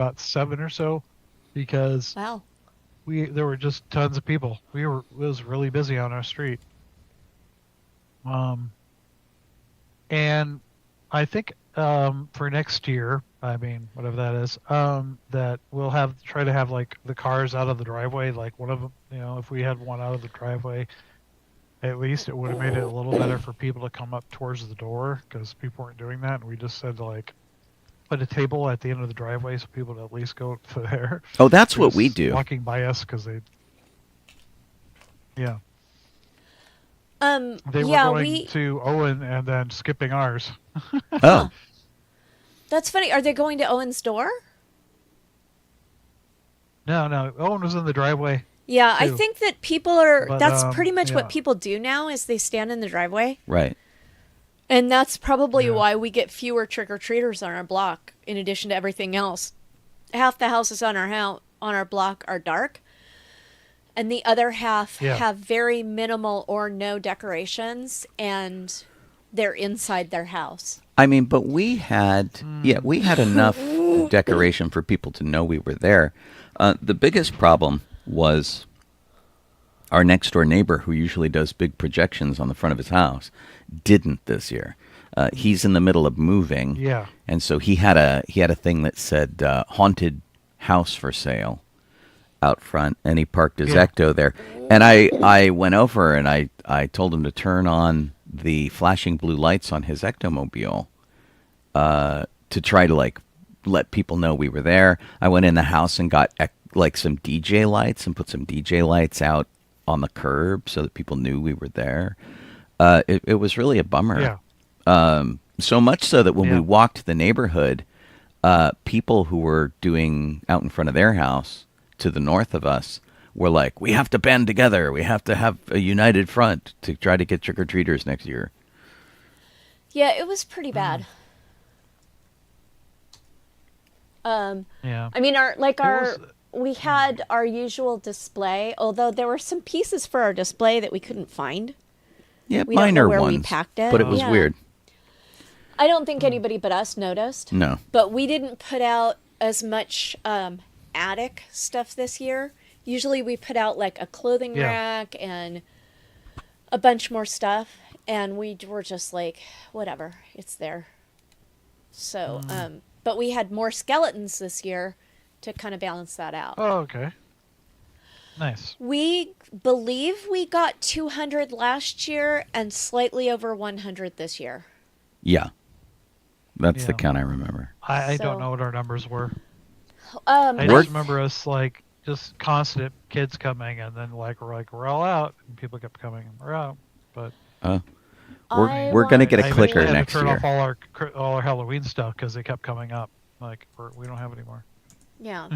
about 7 or so, because Wow. there were just tons of people. It was really busy on our street. Um, and I think for next year, I mean whatever that is, that we'll try to have like the cars out of the driveway, like one of them. If we had one out of the driveway, at least it would have made it a little better for people to come up towards the door because people weren't doing that. And we just said to like put a table at the end of the driveway so people would at least go to there. Oh, that's They're what we just do. walking by us because yeah, they were Yeah, going to Owen and then skipping ours. huh. Oh, That's funny. Are they going to Owen's door? No, no, Owen was in the driveway Yeah, I too. think that people are, But that's pretty much what yeah, people do now is they stand in the driveway. right. And that's probably yeah, why we get fewer trick-or-treaters on our block in addition to everything else. Half the houses on on our block are dark, and the other half yeah, have very minimal or no decorations, and they're inside their house. I mean, but we had enough decoration for people to know we were there. The biggest problem was our next door neighbor, who usually does big projections on the front of his house, didn't this year. He's in the middle of moving, yeah, and so he had a thing that said haunted house for sale out front, and he parked his yeah, Ecto there. And I went over and I told him to turn on the flashing blue lights on his Ectomobile to try to like let people know we were there. I went in the house and got like some DJ lights and put some DJ lights out on the curb so that people knew we were there. It was really a bummer. yeah, So much so that when we yeah, walked the neighborhood, people who were doing out in front of their house to the north of us were like, "We have to band together. We have to have a united front to try to get trick or treaters next year." Yeah, it was pretty mm, bad. Um, yeah. I mean, It was. we Mm, had our usual display, although there were some pieces for our display that we couldn't find. Yeah, We don't know minor where we ones, packed but it. it was oh, Yeah. weird. I don't think mm, anybody but us noticed, No. but we didn't put out as much attic stuff this year. Usually we put out like a clothing yeah, rack and a bunch more stuff, and we were just like, whatever, it's there. So, mm. but we had more skeletons this year to kind of balance that out. Oh, okay, nice. We believe we got 200 last year and slightly over 100 this year. Yeah, that's the Yeah, count I remember. I don't So, know what our numbers were. I I We're just remember us like just constant kids coming, and then we're all out, and people kept coming, and we're out. But uh, we're I we're gonna want get a I eventually clicker had to next to, turn off year. all our Halloween stuff because they kept coming up. Like we don't have any more. yeah.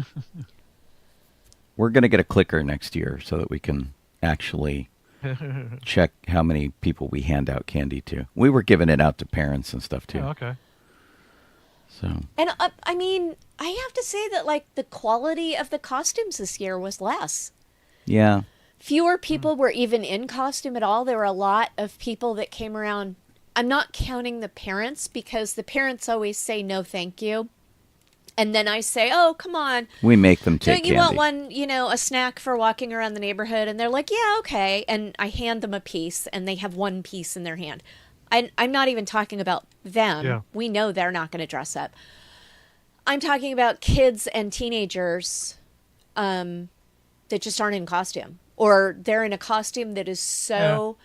We're gonna get a clicker next year so that we can actually Oh, check how many people we hand out candy to. We were giving it out to parents and stuff too. okay. So And I mean, I have to say that like the quality of the costumes this year was less. yeah, Fewer Mm, people were even in costume at all. There were a lot of people that came around. I'm not counting the parents because the parents always say no thank you. And then I say, "Oh, come on. we make them take Don't you want candy. one, a snack for walking around the neighborhood?" And they're like, "Yeah, okay." And I hand them a piece and they have one piece in their hand. I'm not even talking about them. yeah. We know they're not going to dress up. I'm talking about kids and teenagers that just aren't in costume. Or they're in a costume that is Yeah. so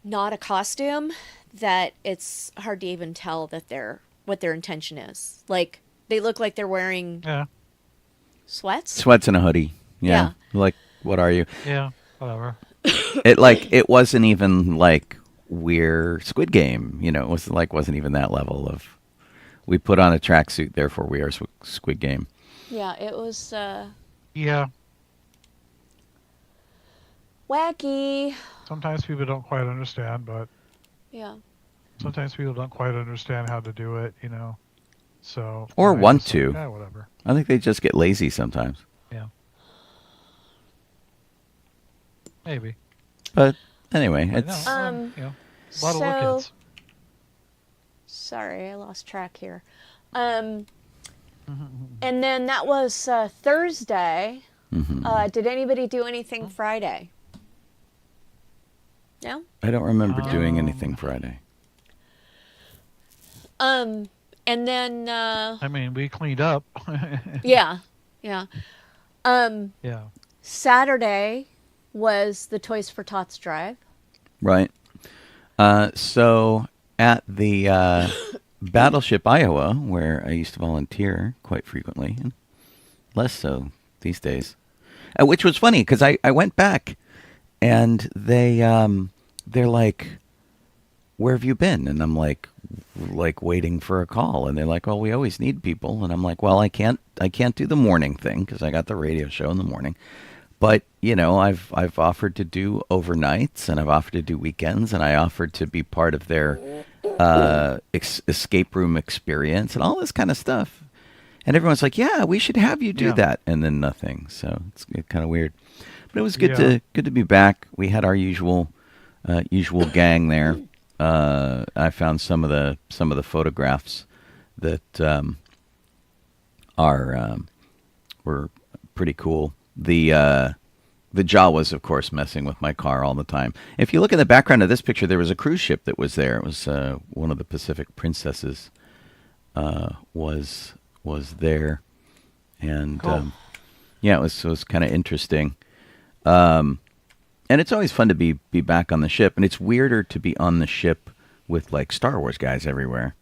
not a costume that it's hard to even tell that they're what their intention is. Like they look like they're wearing Yeah. sweats. Sweats and a hoodie. Yeah. Yeah. Like, what are you? Yeah. Whatever. It wasn't even like we're Squid Game. It wasn't even that level of we put on a tracksuit, therefore we are Squid Game. Yeah, it was Yeah. wacky. Sometimes people don't quite understand, but Yeah. sometimes people don't quite understand how to do it. So Or I want just like, to. whatever. I think they just get lazy sometimes. Yeah. Maybe. But anyway, I know. it's A lot of little So kids. sorry, I lost track here. Um And then that was Thursday. Hmm. Did anybody do anything Friday? No? I don't remember doing anything Um, Friday. Um, and then, I mean, we cleaned up. yeah, yeah. Um, Yeah. Saturday was the Toys for Tots drive. Right. So at the Battleship, Iowa, where I used to volunteer quite frequently, and less so these days, which was funny because I went back and they're like, "Where have you been?" And I'm like waiting for a call, and they're like, "Well, we always need people," and I'm like, "Well, I can't do the morning thing because I got the radio show in the morning." But I've offered to do overnights, and I've offered to do weekends, and I offered to be part of their escape room experience and all this kind of stuff. And everyone's like, "Yeah, we should have you do Yeah. that," and then nothing. So it's kind of weird. But it was Yeah. good to be back. We had our usual gang there. I found some of the photographs that are were pretty cool. The Jawas, of course, messing with my car all the time. If you look in the background of this picture, there was a cruise ship that was there. It was one of the Pacific Princesses was there, and Cool. yeah, it was kind of interesting. And it's always fun to be back on the ship, and it's weirder to be on the ship with like Star Wars guys everywhere,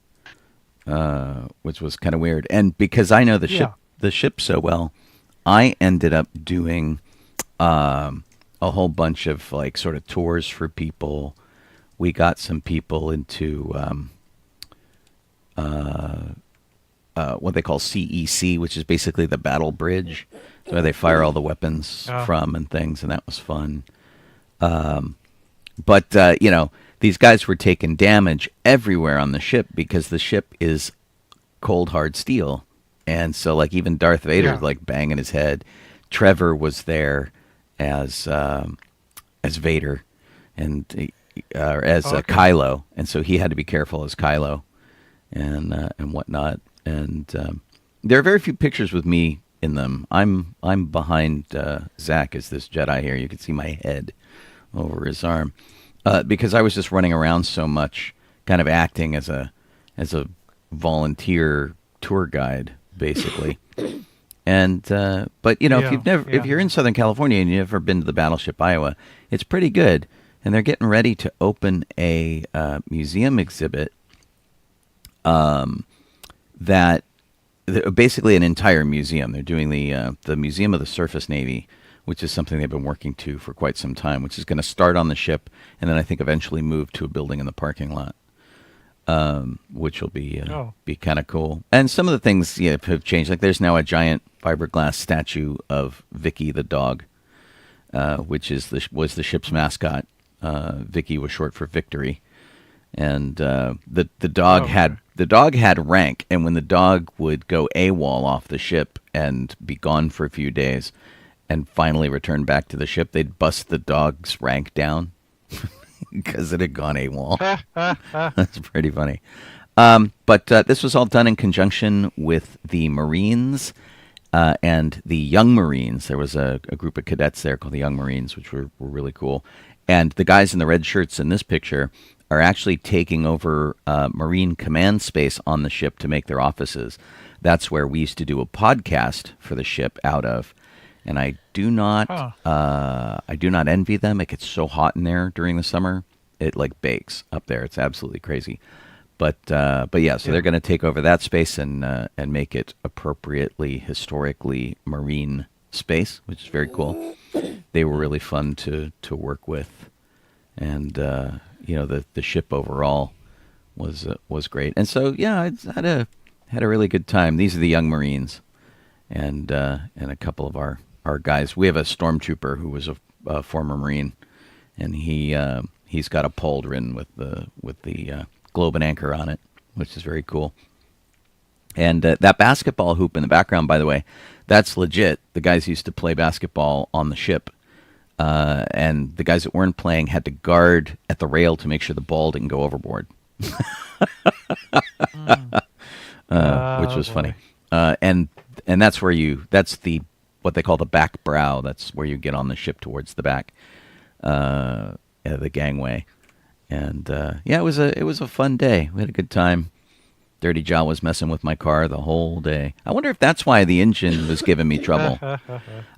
which was kind of weird. And because I know Yeah. the ship so well, I ended up doing a whole bunch of like sort of tours for people. We got some people into what they call CEC, which is basically the battle bridge, where they fire all the weapons Uh, from and things, and that was fun. But these guys were taking damage everywhere on the ship because the ship is cold hard steel, and so like even Darth Vader's yeah. like banging his head. Trevor was there as Vader, and as Okay. Kylo, and so he had to be careful as Kylo, and whatnot. And there are very few pictures with me in them. I'm behind Zach as this Jedi here. You can see my head over his arm because I was just running around so much, kind of acting as a volunteer tour guide, basically. And but if Yeah. if Yeah. you're in Southern California and you've never been to the Battleship Iowa, it's pretty good. And they're getting ready to open a museum exhibit that basically an entire museum. They're doing the Museum of the Surface Navy, which is something they've been working to for quite some time, which is going to start on the ship and then I think eventually move to a building in the parking lot, which will Oh. be kind of cool. And some of the things have changed. Like there's now a giant fiberglass statue of Vicky the dog, which was the ship's mascot. Vicky was short for Victory, and the dog Oh, okay. had rank, and when the dog would go AWOL off the ship and be gone for a few days, and finally return back to the ship, they'd bust the dog's rank down because it had gone AWOL. That's pretty funny. But this was all done in conjunction with the Marines and the Young Marines. There was a group of cadets there called the Young Marines, which were really cool. And the guys in the red shirts in this picture are actually taking over Marine command space on the ship to make their offices. That's where we used to do a podcast for the ship out of. And I do Huh. not envy them. It gets so hot in there during the summer, it like bakes up there. It's absolutely crazy. But yeah, so Yeah. they're going to take over that space and make it appropriately historically marine space, which is very cool. They were really fun to work with, and the ship overall was great. And so yeah, I had a really good time. These are the Young Marines, and a couple of our guys. We have a stormtrooper who was a former Marine, and he's got a pauldron with the globe and anchor on it, which is very cool. And that basketball hoop in the background, by the way, that's legit. The guys used to play basketball on the ship, and the guys that weren't playing had to guard at the rail to make sure the ball didn't go overboard, Mm. which Oh was funny. boy. And that's where that's what they call the back brow. That's where you get on the ship towards the back, the gangway. And yeah, it was a fun day. We had a good time. Dirty Joe was messing with my car the whole day. I wonder if that's why the engine was giving me trouble.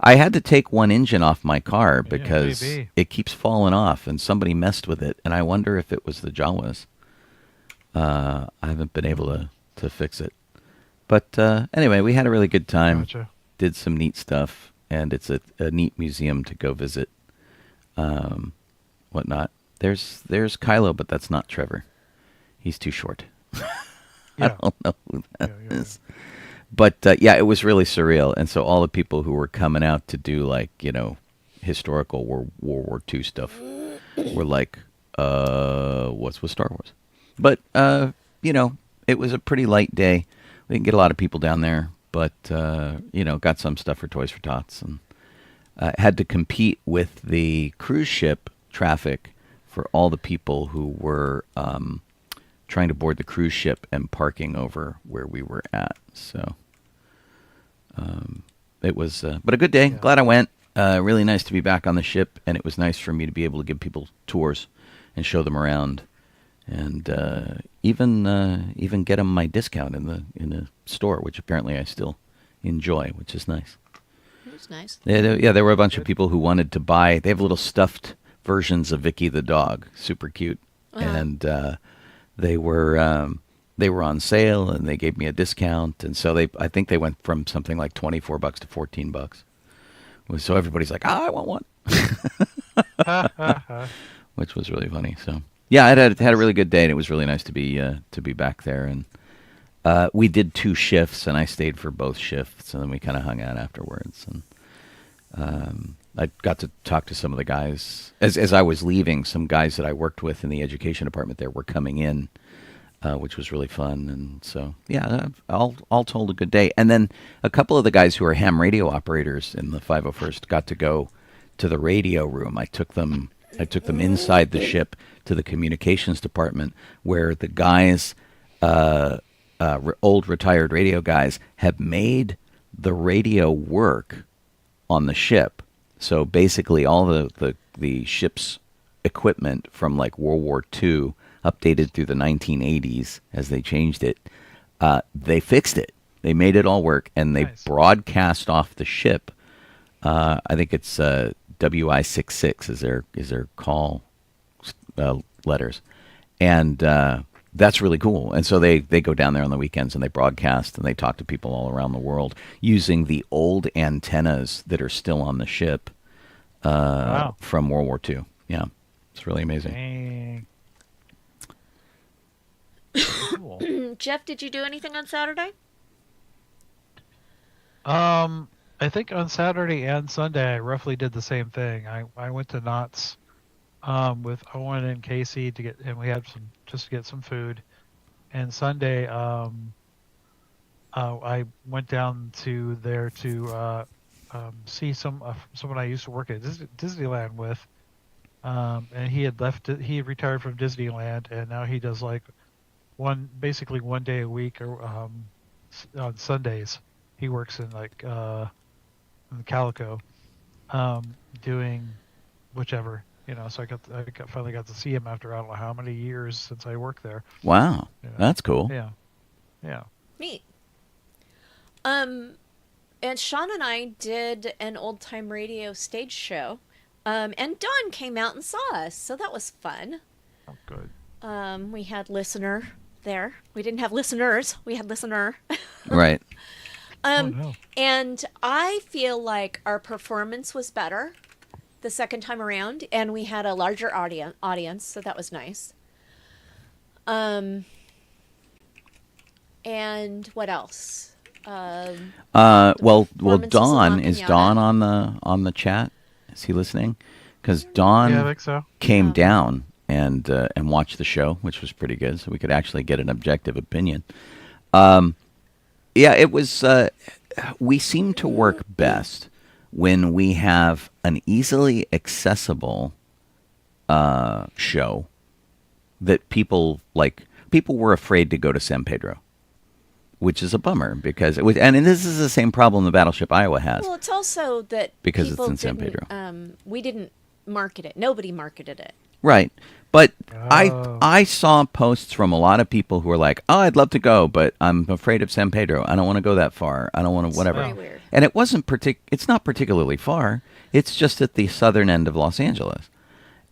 I had to take one engine off my car because maybe. it keeps falling off, and somebody messed with it. And I wonder if it was the Jawas. I haven't been able to fix it. But anyway, we had a really good time. Gotcha. Did some neat stuff, and it's a neat museum to go visit. Whatnot. There's Kylo, but that's not Trevor. He's too short. I Yeah. don't know who that Yeah. is. But yeah, it was really surreal. And so all the people who were coming out to do like, historical World War II stuff were like, what's with Star Wars? But, it was a pretty light day. We didn't get a lot of people down there, but, got some stuff for Toys for Tots and had to compete with the cruise ship traffic for all the people who were trying to board the cruise ship and parking over where we were at. So it was, but a good day. Yeah. Glad I went. Really nice to be back on the ship, and it was nice for me to be able to give people tours and show them around, and even get them my discount in the store, which apparently I still enjoy, which is nice. It was nice. Yeah, there were a bunch of people who wanted to buy. They have little stuffed versions of Vicky the dog, super cute, and they were on sale, and they gave me a discount, and so I think they went from something like $24 to $14. So everybody's like, I want one, which was really funny. So yeah, I had a really good day, and it was really nice to be back there. And we did 2 shifts, and I stayed for both shifts, and then we kind of hung out afterwards. And I got to talk to some of the guys as I was leaving. Some guys that I worked with in the education department there were coming in, which was really fun. And so yeah, all told a good day. And then a couple of the guys who are ham radio operators in the 501st got to go to the radio room. I took them inside the ship to the communications department, where the guys, old retired radio guys, have made the radio work on the ship. So basically all the ship's equipment from like World War II, updated through the 1980s as they changed it, they fixed it. They made it all work, and they Nice. broadcast off the ship. I think it's WI66 is their call letters. And that's really cool. And so they go down there on the weekends, and they broadcast, and they talk to people all around the world using the old antennas that are still on the ship Wow. from World War II. Yeah, it's really amazing. Dang. Cool. Jeff, did you do anything on Saturday? I think on Saturday and Sunday I roughly did the same thing. I went to Knott's with Owen and Casey and we had to get some food. And Sunday I went down to there to see someone I used to work at Disneyland with. And he had retired from Disneyland, and now he does like basically one day a week, or on Sundays he works in like in Calico, doing whichever, So finally got to see him after I don't know how many years since I worked there. Wow, You know. that's cool. Yeah. Neat. And Sean and I did an old time radio stage show. And Dawn came out and saw us, so that was fun. Oh, good. We had listener there. We didn't have listeners. We had listener. Right. Oh no. And I feel like our performance was better the second time around, and we had a larger audience, so that was nice. And what else? Well, performances Dawn, along is Pinata. Dawn on the chat? Is he listening? Because Dawn Yeah, I think so. came down and watched the show, which was pretty good, so we could actually get an objective opinion. Yeah, it was. We seem to work best when we have an easily accessible show that people like. People were afraid to go to San Pedro, which is a bummer because and this is the same problem the Battleship Iowa has. Well, it's also that Because it's people in San didn't, Pedro. we didn't market it. Nobody marketed it. Right. But Oh. I saw posts from a lot of people who were like, "Oh, I'd love to go, but I'm afraid of San Pedro. I don't want to go that far. I don't want to It's whatever." very weird. And it wasn't it's not particularly far. It's just at the southern end of Los Angeles.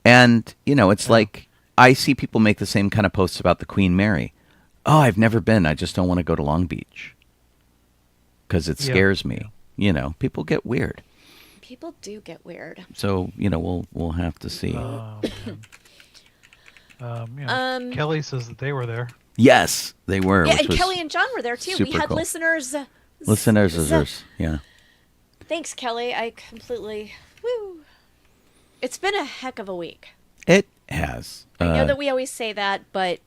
And, it's like I see people make the same kind of posts about the Queen Mary. "Oh, I've never been. I just don't want to go to Long Beach because it Yeah. scares me." People get weird. People do get weird. So, we'll have to see. Man. Kelly says that they were there. Yes, they were. Yeah, which and was Kelly and John were there too. We super had cool. listeners. Listeners, yeah. Thanks, Kelly. I completely. Woo. It's been a heck of a week. It has. I know that we always say that, but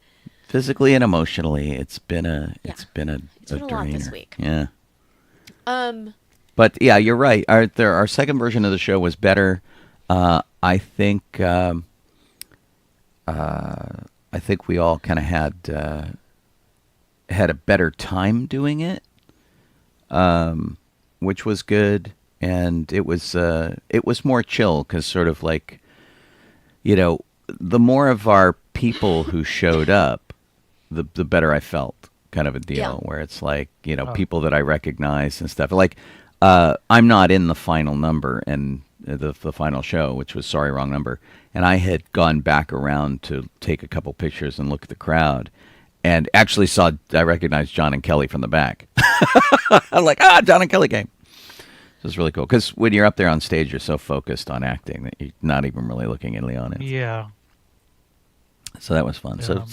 Physically and emotionally, it's been a It's been a been a lot this drainer. week. Yeah. um, But yeah, you're right. Our second version of the show was better. I think we all kind of had a better time doing it, which was good, and it was more chill because sort of like, the more of our people who showed up, the better I felt, kind of a deal. Yeah. Where it's like people that I recognize and stuff. Like I'm not in the final number and the final show, which was Sorry Wrong Number, and I had gone back around to take a couple pictures and look at the crowd, and actually I recognized John and Kelly from the back. I'm like, John and Kelly came. It was really cool because when you're up there on stage, you're so focused on acting that you're not even really looking at the audience. Yeah. So that was fun. Yeah,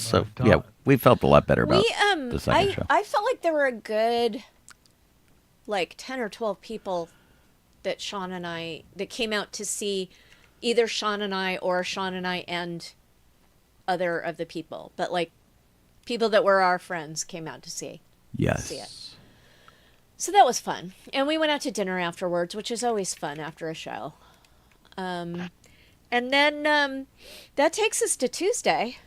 Yeah, we felt a lot better about we the second show. I felt like there were a good, like 10 or 12 people that came out to see either Sean and I or Sean and I and other of the people, but like people that were our friends came out to see Yes. it. So that was fun. And we went out to dinner afterwards, which is always fun after a show. And then that takes us to Tuesday.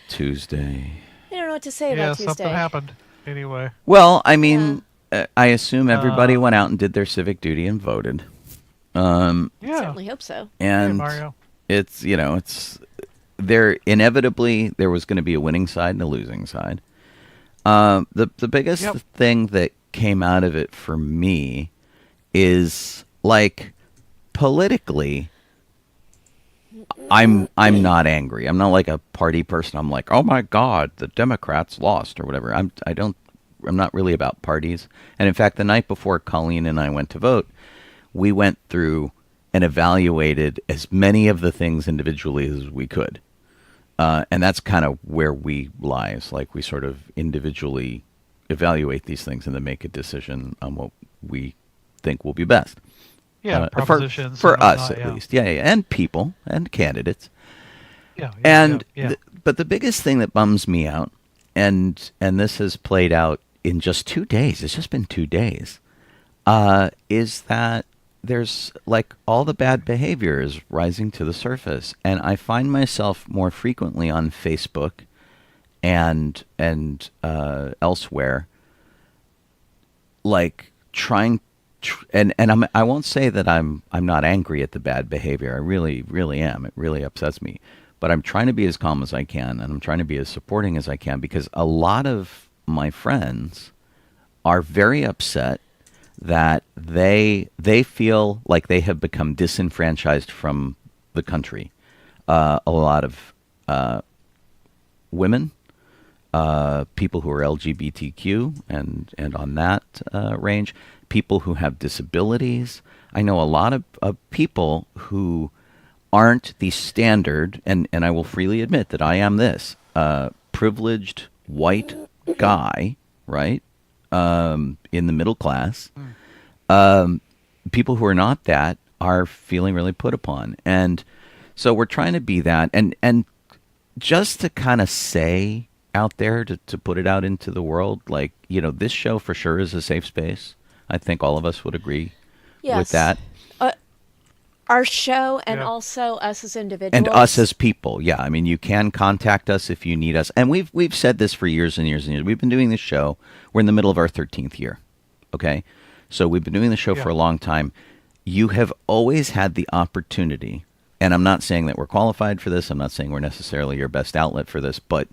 Tuesday. I don't know what to say Yeah, about Tuesday. something happened. Anyway. Well, I mean, I assume everybody went out and did their civic duty and voted. Yeah. Certainly hope so. Hey, And Mario. it's there was going to be a winning side and a losing side. The biggest Yep. thing that came out of it for me is like politically, I'm not angry. I'm not like a party person. I'm like, oh my God, the Democrats lost or whatever. I'm not really about parties. And in fact, the night before Colleen and I went to vote, we went through and evaluated as many of the things individually as we could. And that's kind of where we lie. It's like we sort of individually evaluate these things and then make a decision on what we think will be best. Yeah, propositions. for and us whatnot, at least. Yeah, and people and candidates. Yeah. And yeah. but the biggest thing that bums me out, and this has played out in just 2 days. It's just been 2 days. Is that there's like all the bad behavior is rising to the surface, and I find myself more frequently on Facebook and elsewhere, like trying. And I won't say that I'm not angry at the bad behavior. I really, really am. It really upsets me. But I'm trying to be as calm as I can, and I'm trying to be as supporting as I can, because a lot of my friends are very upset that they feel like they have become disenfranchised from the country. A lot of women, people who are LGBTQ and on that range, people who have disabilities. I know a lot of people who aren't the standard, and I will freely admit that I am this, privileged white guy, right, in the middle class. People who are not that are feeling really put upon. And so we're trying to be that. And just to kind of say out there, to put it out into the world, like, this show for sure is a safe space. I think all of us would agree with Yes. that. our show and Yeah. also us as individuals. And us as people. Yeah, I mean, you can contact us if you need us. And we've said this for years and years and years. We've been doing this show. We're in the middle of our 13th year. Okay? So we've been doing the show Yeah. for a long time. You have always had the opportunity, and I'm not saying that we're qualified for this. I'm not saying we're necessarily your best outlet for this, but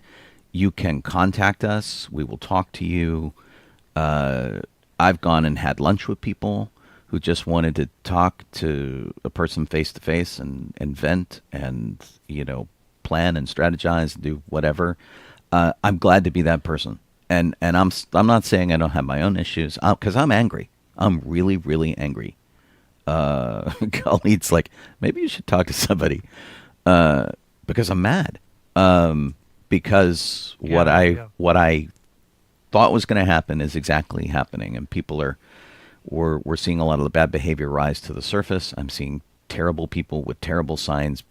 you can contact us. We will talk to you. I've gone and had lunch with people who just wanted to talk to a person face to face and vent and, plan and strategize and do whatever. I'm glad to be that person. And I'm not saying I don't have my own issues, because I'm angry. I'm really, really angry. Colleen's like, maybe you should talk to somebody, because I'm mad. Because what I thought was going to happen is exactly happening, and people we're seeing a lot of the bad behavior rise to the surface. I'm seeing terrible people with terrible signs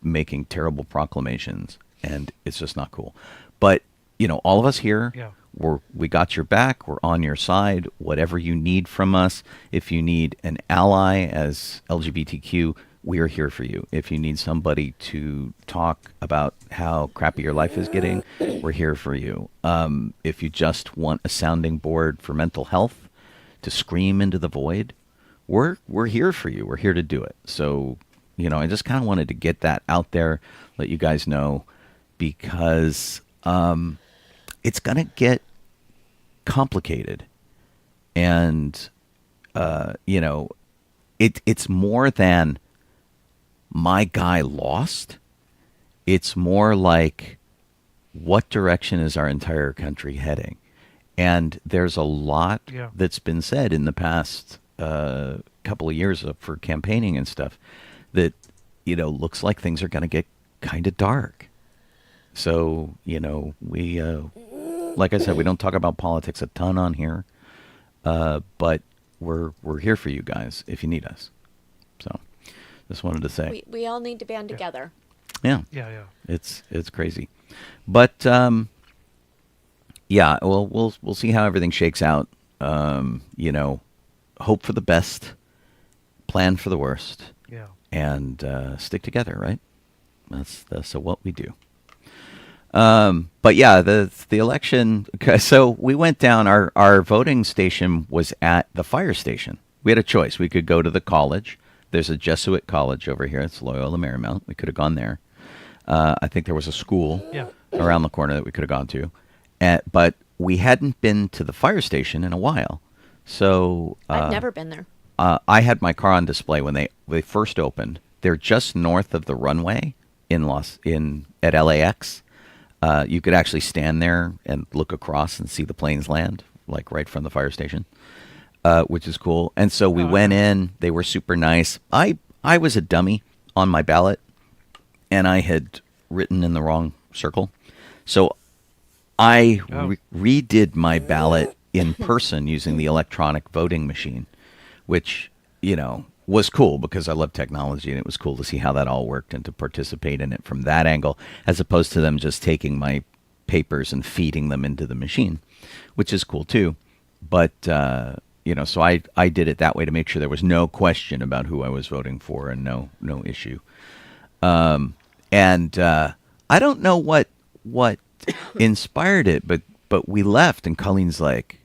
making terrible proclamations, and it's just not cool. But all of us here, Yeah. we got your back. We're on your side. Whatever you need from us, if you need an ally as LGBTQ, we are here for you. If you need somebody to talk about how crappy your life is getting, we're here for you. If you just want a sounding board for mental health to scream into the void, we're here for you. We're here to do it. So, I just kind of wanted to get that out there, let you guys know, because it's going to get complicated. And, it's more than my guy lost. It's more like, what direction is our entire country heading? And there's a lot Yeah. that's been said in the past couple of years for campaigning and stuff that, looks like things are going to get kind of dark. So, we, like I said, we don't talk about politics a ton on here, but we're here for you guys if you need us. So, just wanted to say, we all need to band together. yeah, Yeah. it's crazy, but yeah, well, we'll see how everything shakes out. Hope for the best, plan for the worst, Yeah. and stick together. Right? That's what we do. But yeah, the election. So we went down. Our voting station was at the fire station. We had a choice. We could go to the college. There's a Jesuit college over here. It's Loyola Marymount. We could have gone there. I think there was a school Yeah. around the corner that we could have gone to, but we hadn't been to the fire station in a while. So I've never been there. I had my car on display when they first opened. They're just north of the runway at LAX. You could actually stand there and look across and see the planes land, like right from the fire station, which is cool. And so we went in. They were super nice. I was a dummy on my ballot, and I had written in the wrong circle. So I redid my ballot in person using the electronic voting machine, which, was cool because I love technology, and it was cool to see how that all worked and to participate in it from that angle, as opposed to them just taking my papers and feeding them into the machine, which is cool too. But, so I did it that way to make sure there was no question about who I was voting for and no issue. And I don't know what inspired it, but we left, and Colleen's like,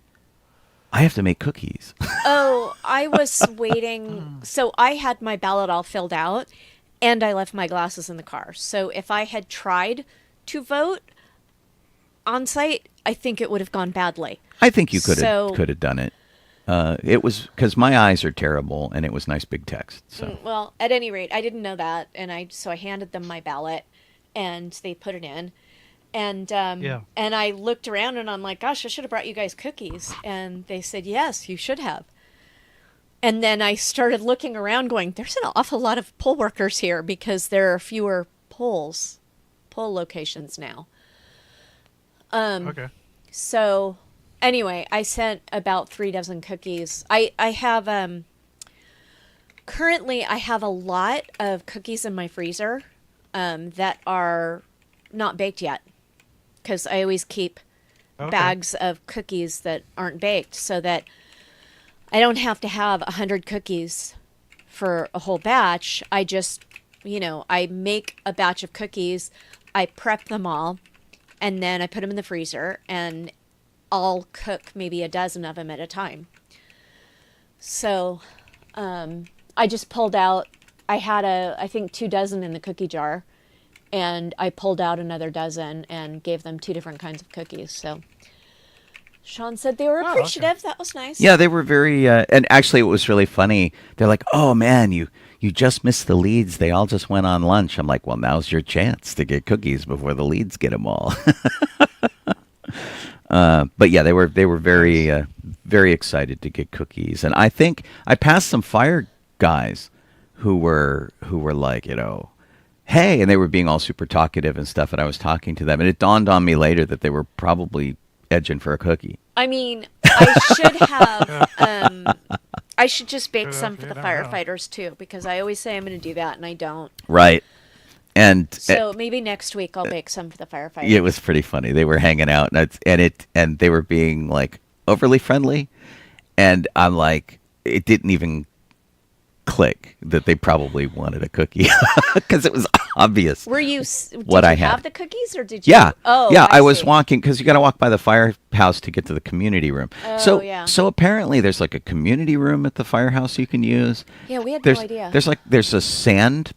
I have to make cookies. Oh, I was waiting. So I had my ballot all filled out, and I left my glasses in the car. So if I had tried to vote on site, I think it would have gone badly. I think you could have done it. It was because my eyes are terrible, and it was nice big text. So Well, at any rate, I didn't know that, and I handed them my ballot, and they put it in. And and I looked around, and I'm like, gosh, I should have brought you guys cookies. And they said, yes, you should have. And then I started looking around going, there's an awful lot of poll workers here because there are fewer poll locations now. Okay. So anyway, I sent about 3 dozen cookies. I have, currently I have a lot of cookies in my freezer that are not baked yet. Because I always keep bags of cookies that aren't baked so that I don't have to have 100 cookies for a whole batch, I just, I make a batch of cookies, I prep them all, and then I put them in the freezer, and I'll cook maybe a dozen of them at a time. So I just pulled out, I had I think 2 dozen in the cookie jar, and I pulled out another dozen and gave them 2 different kinds of cookies. So Sean said they were appreciative. Okay. That was nice. Yeah, they were very, and actually it was really funny. They're like, "Oh man, you just missed the leads. They all just went on lunch." I'm like, "Well, now's your chance to get cookies before the leads get them all." But yeah, they were very very excited to get cookies, and I think I passed some fire guys who were like, "Hey," and they were being all super talkative and stuff, and I was talking to them, and it dawned on me later that they were probably edging for a cookie. I mean, I should have. I should just bake some for the firefighters too, because I always say I'm going to do that, and I don't. Right. And so maybe next week I'll bake some for the firefighters. It was pretty funny. They were hanging out, and they were being like overly friendly, and I'm like, it didn't even click that they probably wanted a cookie because it was obvious. Were you? What I have had. the cookies, or did you? Yeah. Oh, yeah. I was see. walking because you got to walk by the firehouse to get to the community room. Oh, yeah. So apparently there's like a community room at the firehouse you can use. Yeah, we had no idea. There's a sand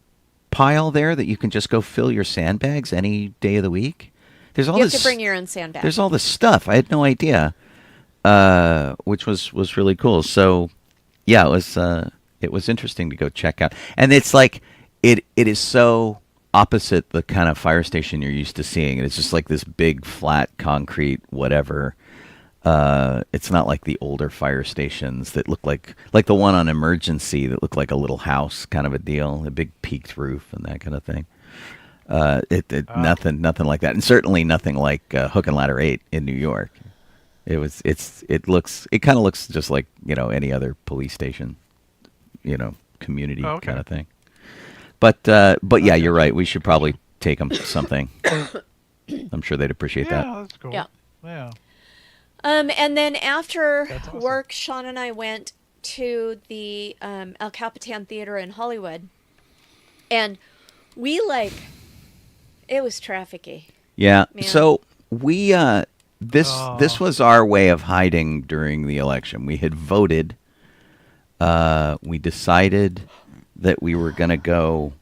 pile there that you can just go fill your sandbags any day of the week. There's all you this. have to bring your own sandbag. There's all this stuff. I had no idea, which was really cool. So yeah, it was interesting to go check out, and it's like it is so opposite the kind of fire station you're used to seeing. It's just like this big flat concrete whatever. It's not like the older fire stations that look like the one on Emergency that looked like a little house kind of a deal, a big peaked roof and that kind of thing. Nothing like that, and certainly nothing like Hook and Ladder 8 in New York. It kind of looks just like any other police station. Community kind of thing. But yeah, you're right. We should probably take them something. I'm sure they'd appreciate that. Yeah, that's cool. Yeah. And then after awesome. work, Sean and I went to the El Capitan Theater in Hollywood, and it was trafficy. Yeah. Man. So we this was our way of hiding during the election. We had voted. We decided that we were going to go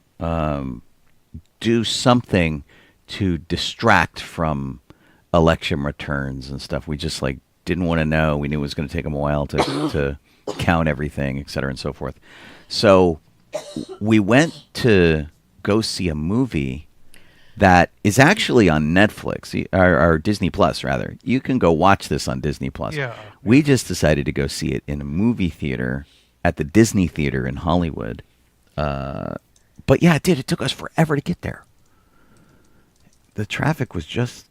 do something to distract from election returns and stuff. We just didn't want to know. We knew it was going to take them a while to count everything, et cetera, and so forth. So we went to go see a movie that is actually on Netflix, or Disney Plus, rather. You can go watch this on Disney Plus. Yeah. We just decided to go see it in a movie theater at the Disney Theater in Hollywood. But yeah, it did. It took us forever to get there. The traffic was just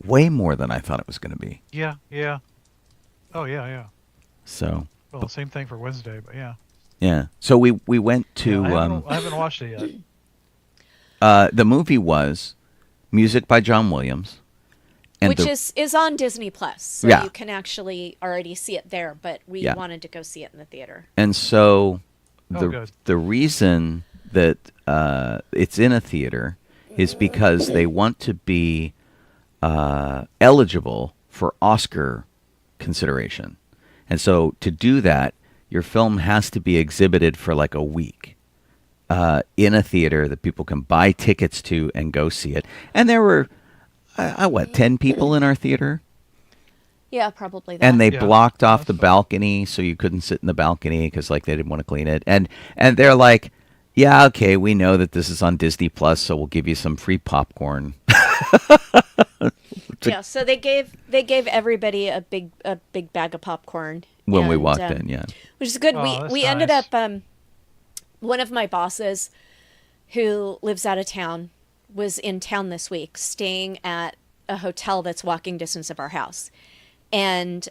way more than I thought it was going to be. Yeah. Oh, yeah. So. Well, same thing for Wednesday, but yeah. Yeah. So we went to. I haven't watched it yet. The movie was music by John Williams. And which is on Disney Plus, so you can actually already see it there. But we wanted to go see it in the theater. And so the reason that it's in a theater is because they want to be eligible for Oscar consideration. And so to do that, your film has to be exhibited for like a week in a theater that people can buy tickets to and go see it. And there were, 10 people in our theater? Yeah, probably that. And they blocked off the balcony, so you couldn't sit in the balcony because they didn't want to clean it. And they're like, yeah, okay, we know that this is on Disney Plus, so we'll give you some free popcorn. Yeah, so they gave everybody a big bag of popcorn when we walked in, which is good. We ended nice. up one of my bosses who lives out of town was in town this week, staying at a hotel that's walking distance of our house, and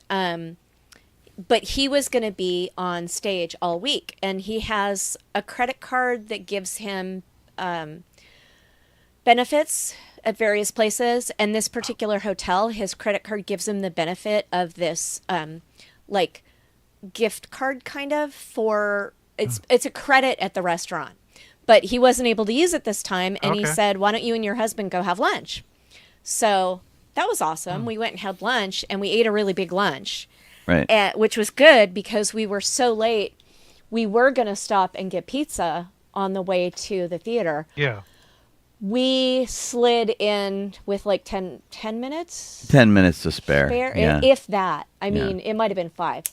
but he was going to be on stage all week, and he has a credit card that gives him benefits at various places, and this particular hotel, his credit card gives him the benefit of this like gift card kind of for it's a credit at the restaurant. But he wasn't able to use it this time, and he Okay. said, "Why don't you and your husband go have lunch?" So that was awesome. We went and had lunch, and we ate a really big lunch, Right. which was good because we were so late. We were going to stop and get pizza on the way to the theater. Yeah. We slid in with like 10 minutes 10 minutes to spare. spare, Yeah. if that. I Yeah. mean, it might have been 5.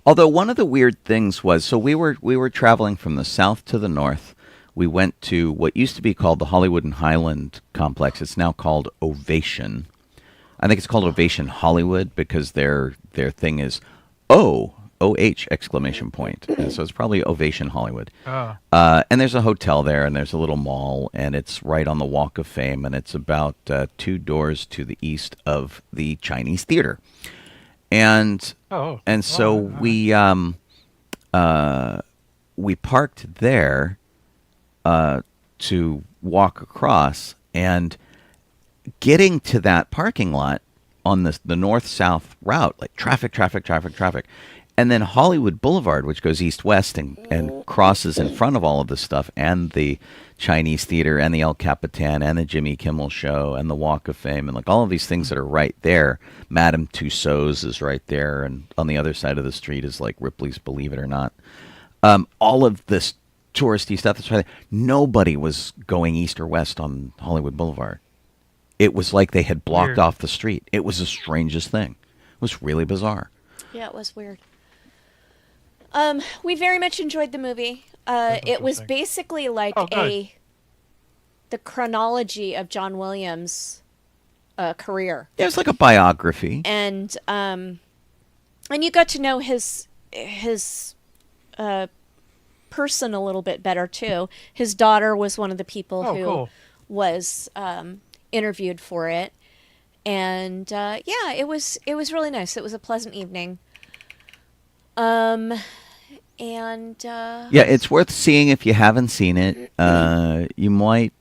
Although one of the weird things was, so we were traveling from the south to the north. We went to what used to be called the Hollywood and Highland complex. It's now called Ovation. I think it's called Ovation Hollywood because their thing is OH exclamation point. And so it's probably Ovation Hollywood. Oh. And there's a hotel there, and there's a little mall, and it's right on the Walk of Fame, and it's about 2 doors to the east of the Chinese Theater. And Oh. so we parked there to walk across, and getting to that parking lot on the north-south route, like traffic, and then Hollywood Boulevard, which goes east-west and crosses in front of all of this stuff, and the Chinese Theater, and the El Capitan, and the Jimmy Kimmel Show, and the Walk of Fame, and like all of these things that are right there. Madame Tussauds is right there, and on the other side of the street is like Ripley's Believe It or Not. All of this touristy stuff that's right there. Nobody was going east or west on Hollywood Boulevard. It was like they had blocked Weird. off the street. It was the strangest thing. It was really bizarre. Yeah, it was weird. We very much enjoyed the movie. It was interesting. basically like Oh, good. the chronology of John Williams' career, Yeah, it was like a biography. and you got to know his person a little bit better too. His daughter was one of the people Oh, who cool. was interviewed for it, and yeah, it was really nice. It was a pleasant evening. And Yeah, it's worth seeing if you haven't seen it. You might,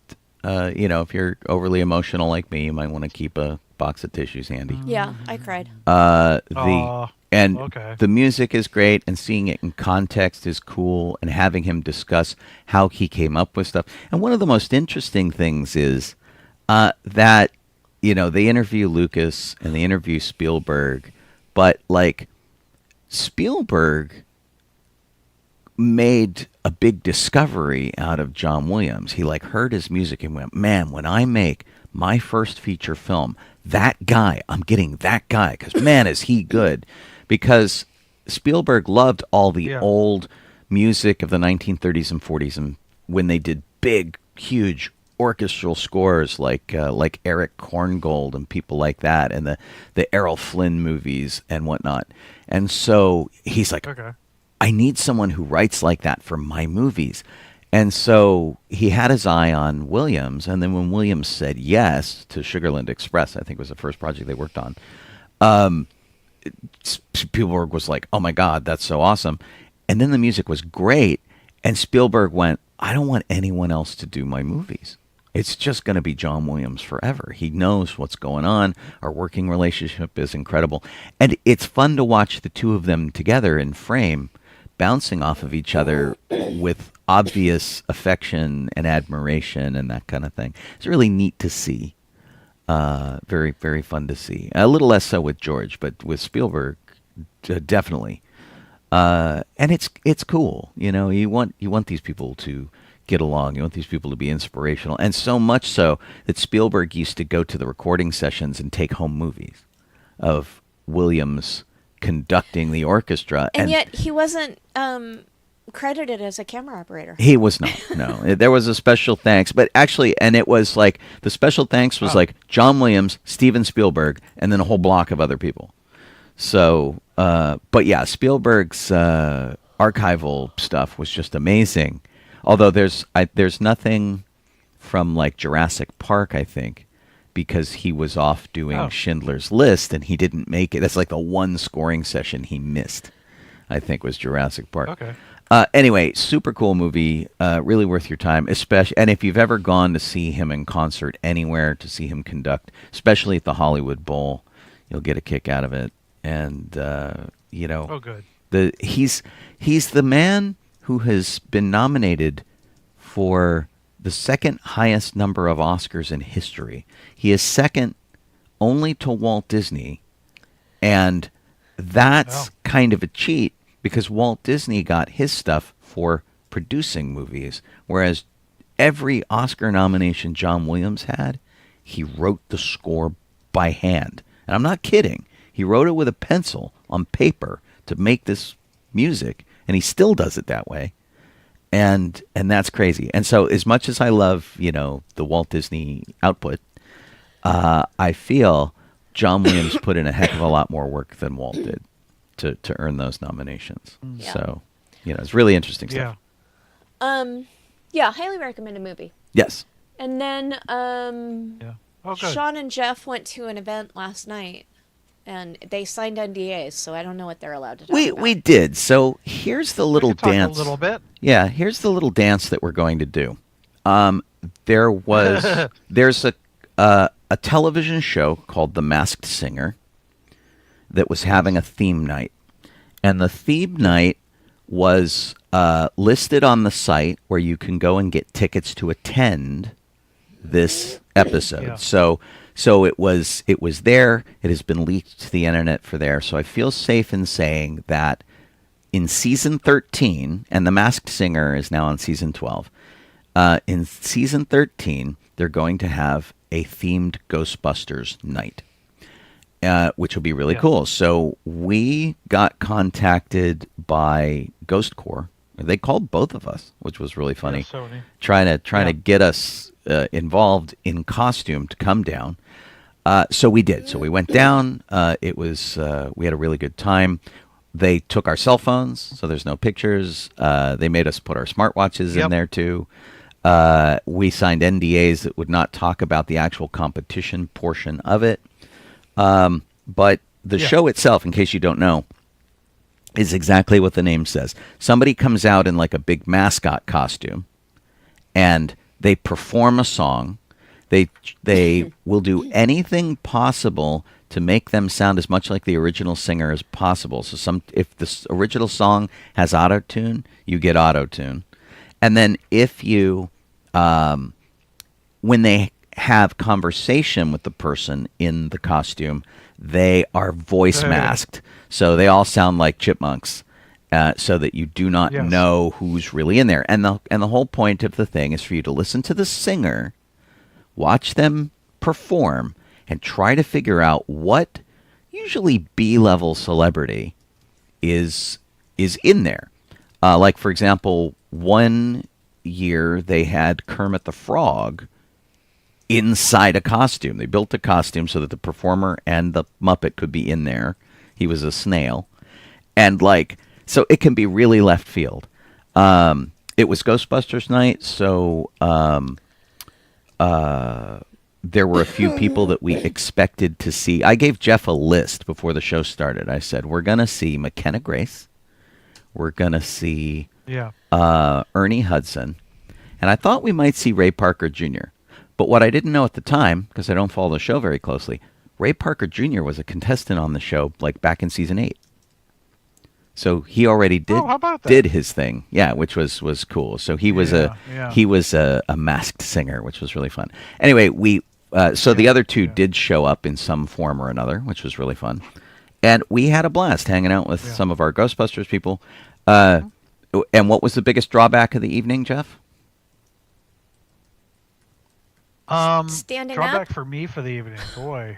if you're overly emotional like me, you might want to keep a box of tissues handy. yeah, I cried. Aw, And okay. the music is great, and seeing it in context is cool, and having him discuss how he came up with stuff. And one of the most interesting things is that, they interview Lucas and they interview Spielberg, but like Spielberg made a big discovery out of John Williams. He like heard his music and went, man, when I make my first feature film, that guy, I'm getting that guy, because man, is he good. Because Spielberg loved all the Yeah. old music of the 1930s and 40s, and when they did big, huge orchestral scores like Eric Korngold and people like that, and the Errol Flynn movies and whatnot. And so he's like, Okay. I need someone who writes like that for my movies. And so he had his eye on Williams, and then when Williams said yes to Sugarland Express, I think was the first project they worked on, Spielberg was like, oh my God, that's so awesome. And then the music was great, and Spielberg went, I don't want anyone else to do my movies. It's just going to be John Williams forever. He knows what's going on. Our working relationship is incredible. And it's fun to watch the two of them together in frame, bouncing off of each other with obvious affection and admiration and that kind of thing. It's really neat to see. Very, very fun to see. A little less so with George, but with Spielberg, definitely. And it's cool. You want these people to get along. You want these people to be inspirational. And so much so that Spielberg used to go to the recording sessions and take home movies of Williams conducting the orchestra. And yet he wasn't credited as a camera operator. He was not. No, there was a special thanks, but actually, and it was like the special thanks was like John Williams, Steven Spielberg, and then a whole block of other people. So, but yeah, Spielberg's archival stuff was just amazing. Although there's nothing from like Jurassic Park, I think, because he was off doing Schindler's List and he didn't make it. That's like the one scoring session he missed, I think, was Jurassic Park. Okay. Anyway, super cool movie, really worth your time, especially. And if you've ever gone to see him in concert anywhere, to see him conduct, especially at the Hollywood Bowl, you'll get a kick out of it. And Oh, good. He's the man who has been nominated for the second highest number of Oscars in history. He is second only to Walt Disney, and that's kind of a cheat because Walt Disney got his stuff for producing movies, whereas every Oscar nomination John Williams had, he wrote the score by hand. And I'm not kidding. He wrote it with a pencil on paper to make this music, and he still does it that way. And that's crazy. And so as much as I love, the Walt Disney output, I feel John Williams put in a heck of a lot more work than Walt did to earn those nominations. Yeah. So, it's really interesting stuff. Yeah, highly recommended movie. Yes. And then Yeah. Oh, good. Sean and Jeff went to an event last night, and they signed NDAs, so I don't know what they're allowed to talk about. We did. So here's the little We can talk dance. a little bit. Yeah, here's the little dance that we're going to do. There's a television show called The Masked Singer that was having a theme night, and the theme night was listed on the site where you can go and get tickets to attend this episode. Yeah. So it was there. It has been leaked to the internet for there. So I feel safe in saying that in season 13, and The Masked Singer is now on season 12. In season 13, they're going to have a themed Ghostbusters night, which will be really cool. So we got contacted by Ghost Corps. They called both of us, which was really funny. Yeah, Sony. Trying to get us involved in costume to come down. So we did. So we went down. It was we had a really good time. They took our cell phones, so there's no pictures. They made us put our smartwatches in there too. We signed NDAs that would not talk about the actual competition portion of it. But the show itself, in case you don't know, is exactly what the name says. Somebody comes out in like a big mascot costume, and they perform a song. They will do anything possible to make them sound as much like the original singer as possible. So if the original song has auto-tune, you get auto-tune. And then if you, when they have conversation with the person in the costume, they are voice masked. So they all sound like chipmunks, so that you do not know who's really in there. And the whole point of the thing is for you to listen to the singer, watch them perform, and try to figure out what usually B-level celebrity is in there. Like, for example, one year they had Kermit the Frog inside a costume. They built a costume so that the performer and the Muppet could be in there. He was a snail. And, so it can be really left field. It was Ghostbusters night, so there were a few people that we expected to see. I gave Jeff a list before the show started. I said, we're going to see McKenna Grace. We're going to see Ernie Hudson. And I thought we might see Ray Parker Jr. But what I didn't know at the time, because I don't follow the show very closely, Ray Parker Jr. was a contestant on the show back in season 8. So he already did his thing, which was cool. So he was a masked singer, which was really fun. Anyway, the other two did show up in some form or another, which was really fun, and we had a blast hanging out with some of our Ghostbusters people. And what was the biggest drawback of the evening, Jeff? Standing drawback up for me for the evening, boy.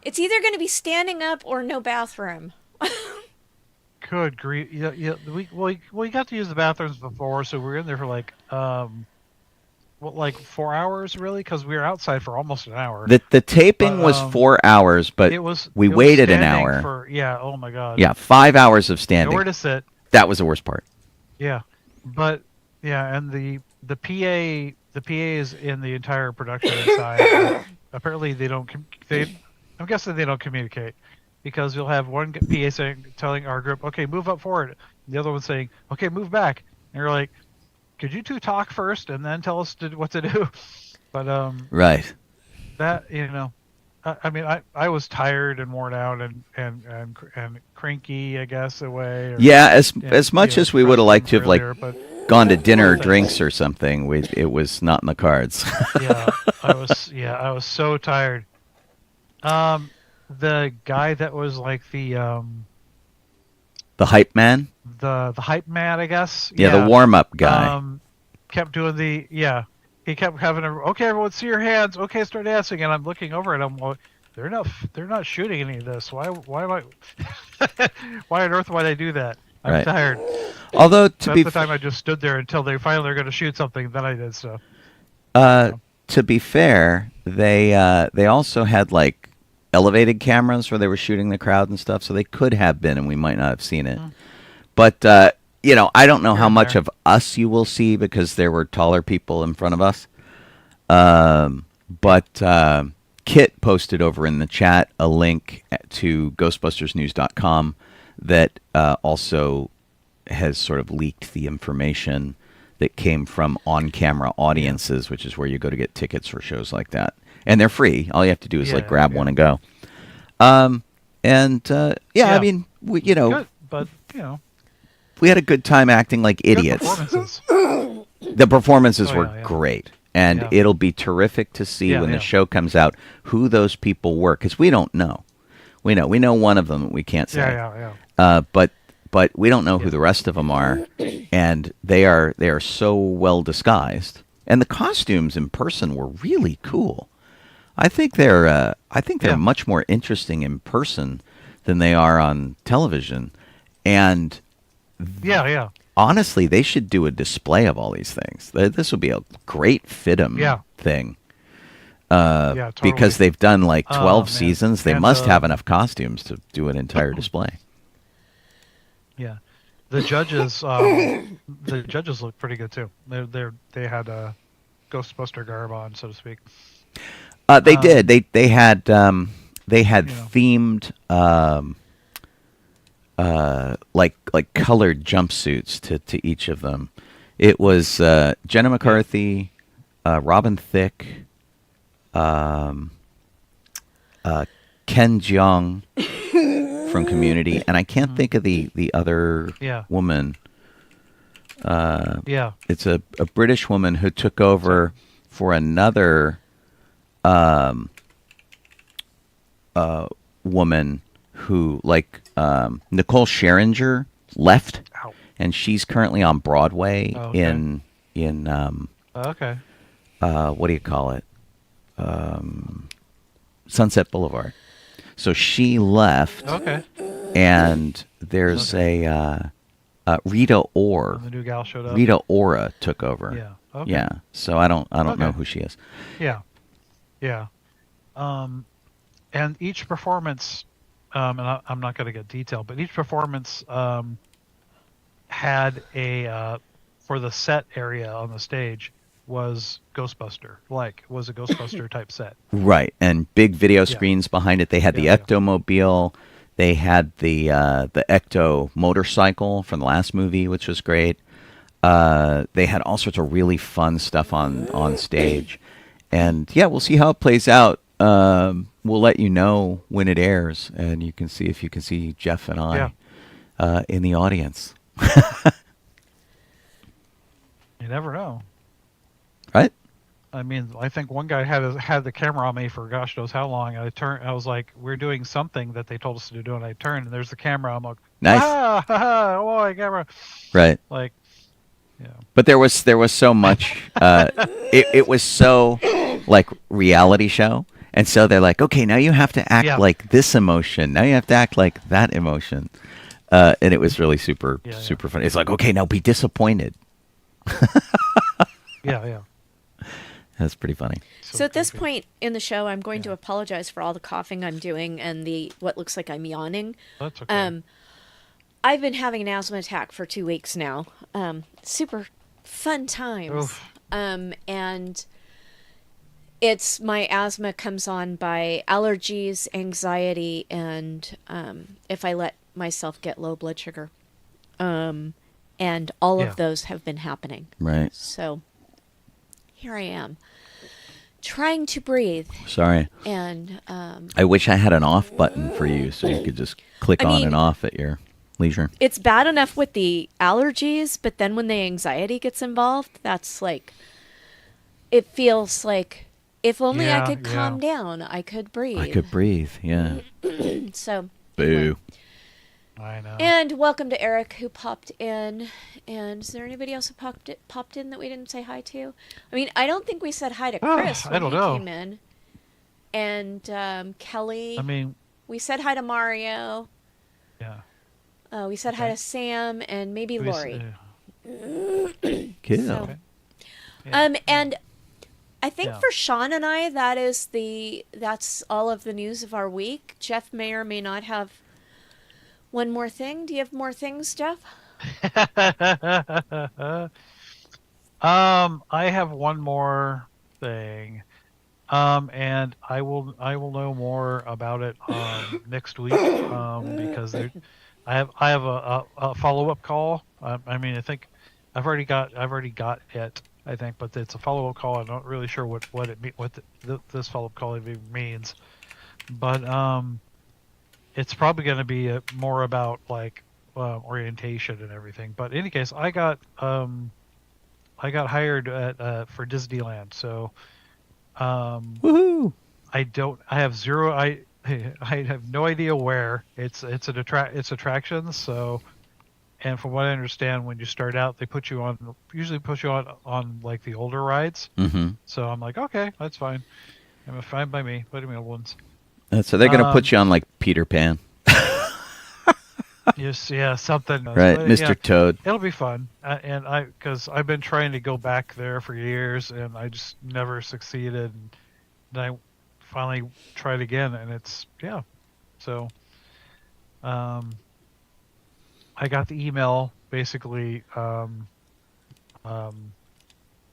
It's either going to be standing up or no bathroom. Good grief! Yeah. We got to use the bathrooms before, so we were in there for like 4 hours, really, because we were outside for almost an hour. The taping was 4 hours, but we waited an hour. Oh my god. Yeah, 5 hours of standing. Nowhere to sit. That was the worst part. Yeah, but and the PA is in the entire production inside. Apparently, they don't. I'm guessing they don't communicate, because you'll have one PA telling our group, "Okay, move up forward," and the other one saying, "Okay, move back." And you're like, "Could you two talk first and then tell us what to do?" But right. That I mean, I was tired and worn out and cranky, I guess, away. Or Yeah, and as much as we would have depressed liked from to have like earlier, but gone to dinner both or drinks things. or something, it was not in the cards. I was so tired. Um, the guy that was like The hype man, the hype man, I guess. yeah, the Yeah. warm up guy. Um, kept doing the yeah. He kept having a okay, everyone, see your hands. Okay, start dancing. And I'm looking over and I'm like, they're not shooting any of this. Why am I why on earth would I do that? I'm Right. tired. Although So at the time I just stood there until they finally were going to shoot something. Then I did so. uh, Yeah. to be fair, they also had like elevated cameras where they were shooting the crowd and stuff, so they could have been, and we might not have seen it. Mm, But I don't know here how and much there. of us you will see because there were taller people in front of us. But Kit posted over in the chat a link to ghostbustersnews.com that also has sort of leaked the information that came from on-camera Yeah. audiences, which is where you go to get tickets for shows like that. And they're free. All you have to do is like grab one Yeah. and go. Um, and yeah, I Yeah. mean, Good, but we had a good time acting like good idiots. performances. The performances Oh were yeah. great. And Yeah. it'll be terrific to see Yeah. when the Yeah. show comes out who those people were, because we don't know. We know one of them. We can't Yeah. say, Yeah. Yeah. but we don't know who Yeah. the rest of them are, and they are so well disguised. And the costumes in person were really cool. I think they're Yeah. much more interesting in person than they are on television. And Yeah. Yeah. honestly, they should do a display of all these things. This would be a great Yeah. Fitum thing. Yeah. Because Totally. they've done like Oh 12 man. seasons. They And must have enough costumes to do an entire display. yeah, the judges the judges look pretty good too. They had a Ghostbuster garb on, so to speak. They did. Um, They had you know. themed like colored jumpsuits to each of them. It was Jenna Yeah. McCarthy, Robin Thicke, um, Ken Jeong from Community, and I can't Hmm. think of the other Yeah. woman. Yeah. It's a British woman who took Sorry. over for another um, woman who, like Nicole Scherzinger, left, Ow. and she's currently on Broadway Oh, okay. in Okay. what do you call it? Sunset Boulevard. So she left, Okay. and there's Okay. Rita Ora. And the new gal showed up. Rita Ora took over. Yeah. Okay. Yeah. So I don't know Okay. who she is. Yeah. Yeah. Um, and each performance, I'm not going to get detailed, but each performance had for the set area on the stage was was a Ghostbuster type set. Right, and big video Yeah. screens behind it. They had the Yeah. Yeah. Ectomobile. They had the Ecto motorcycle from the last movie, which was great. They had all sorts of really fun stuff on stage, and yeah, we'll see how it plays out. We'll let you know when it airs, and you can see if you can see Jeff and Yeah. I in the audience. You never know. Right? I mean, I think one guy had the camera on me for gosh knows how long. And I was like, "We're doing something that they told us to do," and I turned, and there's the camera. I'm like, Nice. "Ah, ha, ha, oh boy, camera!" Right. Like, yeah, But there was so much. It was so like reality show, and so they're like, okay, now you have to act yeah, like this emotion. Now you have to act like that emotion, and it was really super yeah, super funny. It's like, okay, now be disappointed. yeah. That's pretty funny. So at this goofy. point in the show, I'm going to Yeah. apologize for all the coughing I'm doing and the what looks like I'm yawning. That's okay. I've been having an asthma attack for 2 weeks now. Super fun times. Oof. And it's my asthma comes on by allergies, anxiety, and if I let myself get low blood sugar. And all Yeah. of those have been happening. Right. So here I am. trying to breathe. Sorry. And I wish I had an off button for you so you could just click I on mean, and off at your leisure. it's bad enough with the allergies, but then when the anxiety gets involved, that's like, it feels like if only I Yeah, could yeah. calm down, I could breathe. I could breathe, yeah. So, Boo. I know. and welcome to Eric who popped in. And is there anybody else who popped in that we didn't say hi to? I mean, I don't think we said hi to Chris I when don't he know. came in. And Kelly. I mean, We said hi to Mario. yeah. We said hi to Sam and maybe We s- Lori. Cool. So- yeah, And I think Yeah. for Sean and I, that's all of the news of our week. Jeff may or may not have one more thing. Do you have more things, Jeff? I have one more thing. And I will know more about it next week because I have a follow up call. I mean, I think I've already got it. I think, but it's a follow up call. I'm not really sure what this follow up call even means, but it's probably going to be more about like orientation and everything. But in any case, I got hired for Disneyland, so. Woohoo! I have zero. I have no idea where. It's attractions. So, and from what I understand, when you start out, they usually put you on like the older rides. Mm-hmm. So I'm like, okay, that's fine. I'm fine by me. Put me on ones. So they're going to put you on like Peter Pan. Yes, yeah, something. Right, But, Mr. yeah, Toad. it'll be fun. Because I've been trying to go back there for years, and I just never succeeded. And then I finally tried again, and it's yeah. So, I got the email basically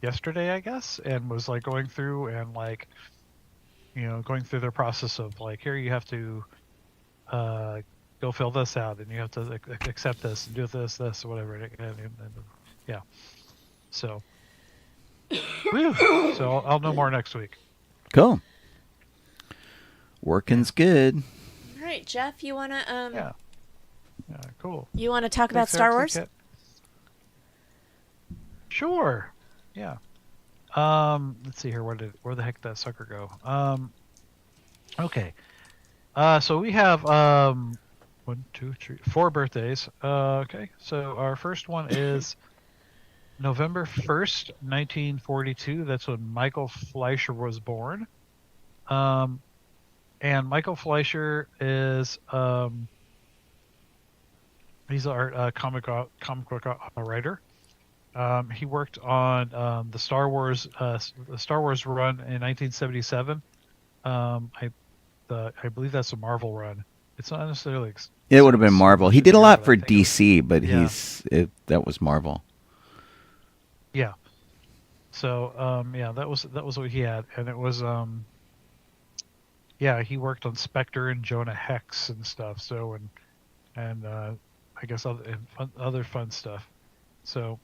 yesterday, I guess, and was like going through and like, going through the process of like, here you have to go fill this out, and you have to accept this and do this, or whatever. And yeah. So, whew. So I'll know more next week. Cool. Working's good. All right, Jeff, you wanna Yeah. Cool. you wanna talk about Thanks, Star Alex. Wars? Sure. Yeah. Let's see here. Where the heck did that sucker go? Okay. So we have 1, 2, 3, 4 birthdays. Okay. So our first one is November 1st, 1942. That's when Michael Fleischer was born. And Michael Fleischer is he's our comic book writer. He worked on the Star Wars run in 1977. I believe that's a Marvel run. It's not necessarily. It would have been Marvel. He did a lot for I think. DC, but Yeah. that was Marvel. Yeah. So yeah, that was what he had, and it was yeah, he worked on Spectre and Jonah Hex and stuff. So and I guess other fun stuff. So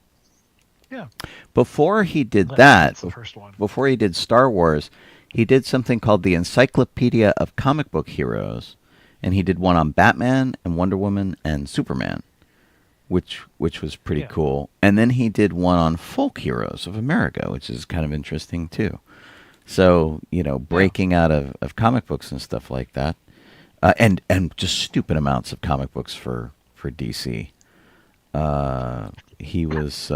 yeah. Before he did That's the first one. before he did Star Wars, he did something called the Encyclopedia of Comic Book Heroes, and he did one on Batman and Wonder Woman and Superman, which was pretty Yeah. cool. And then he did one on folk heroes of America, which is kind of interesting too. So, breaking out of comic books and stuff like that, and just stupid amounts of comic books for DC. He was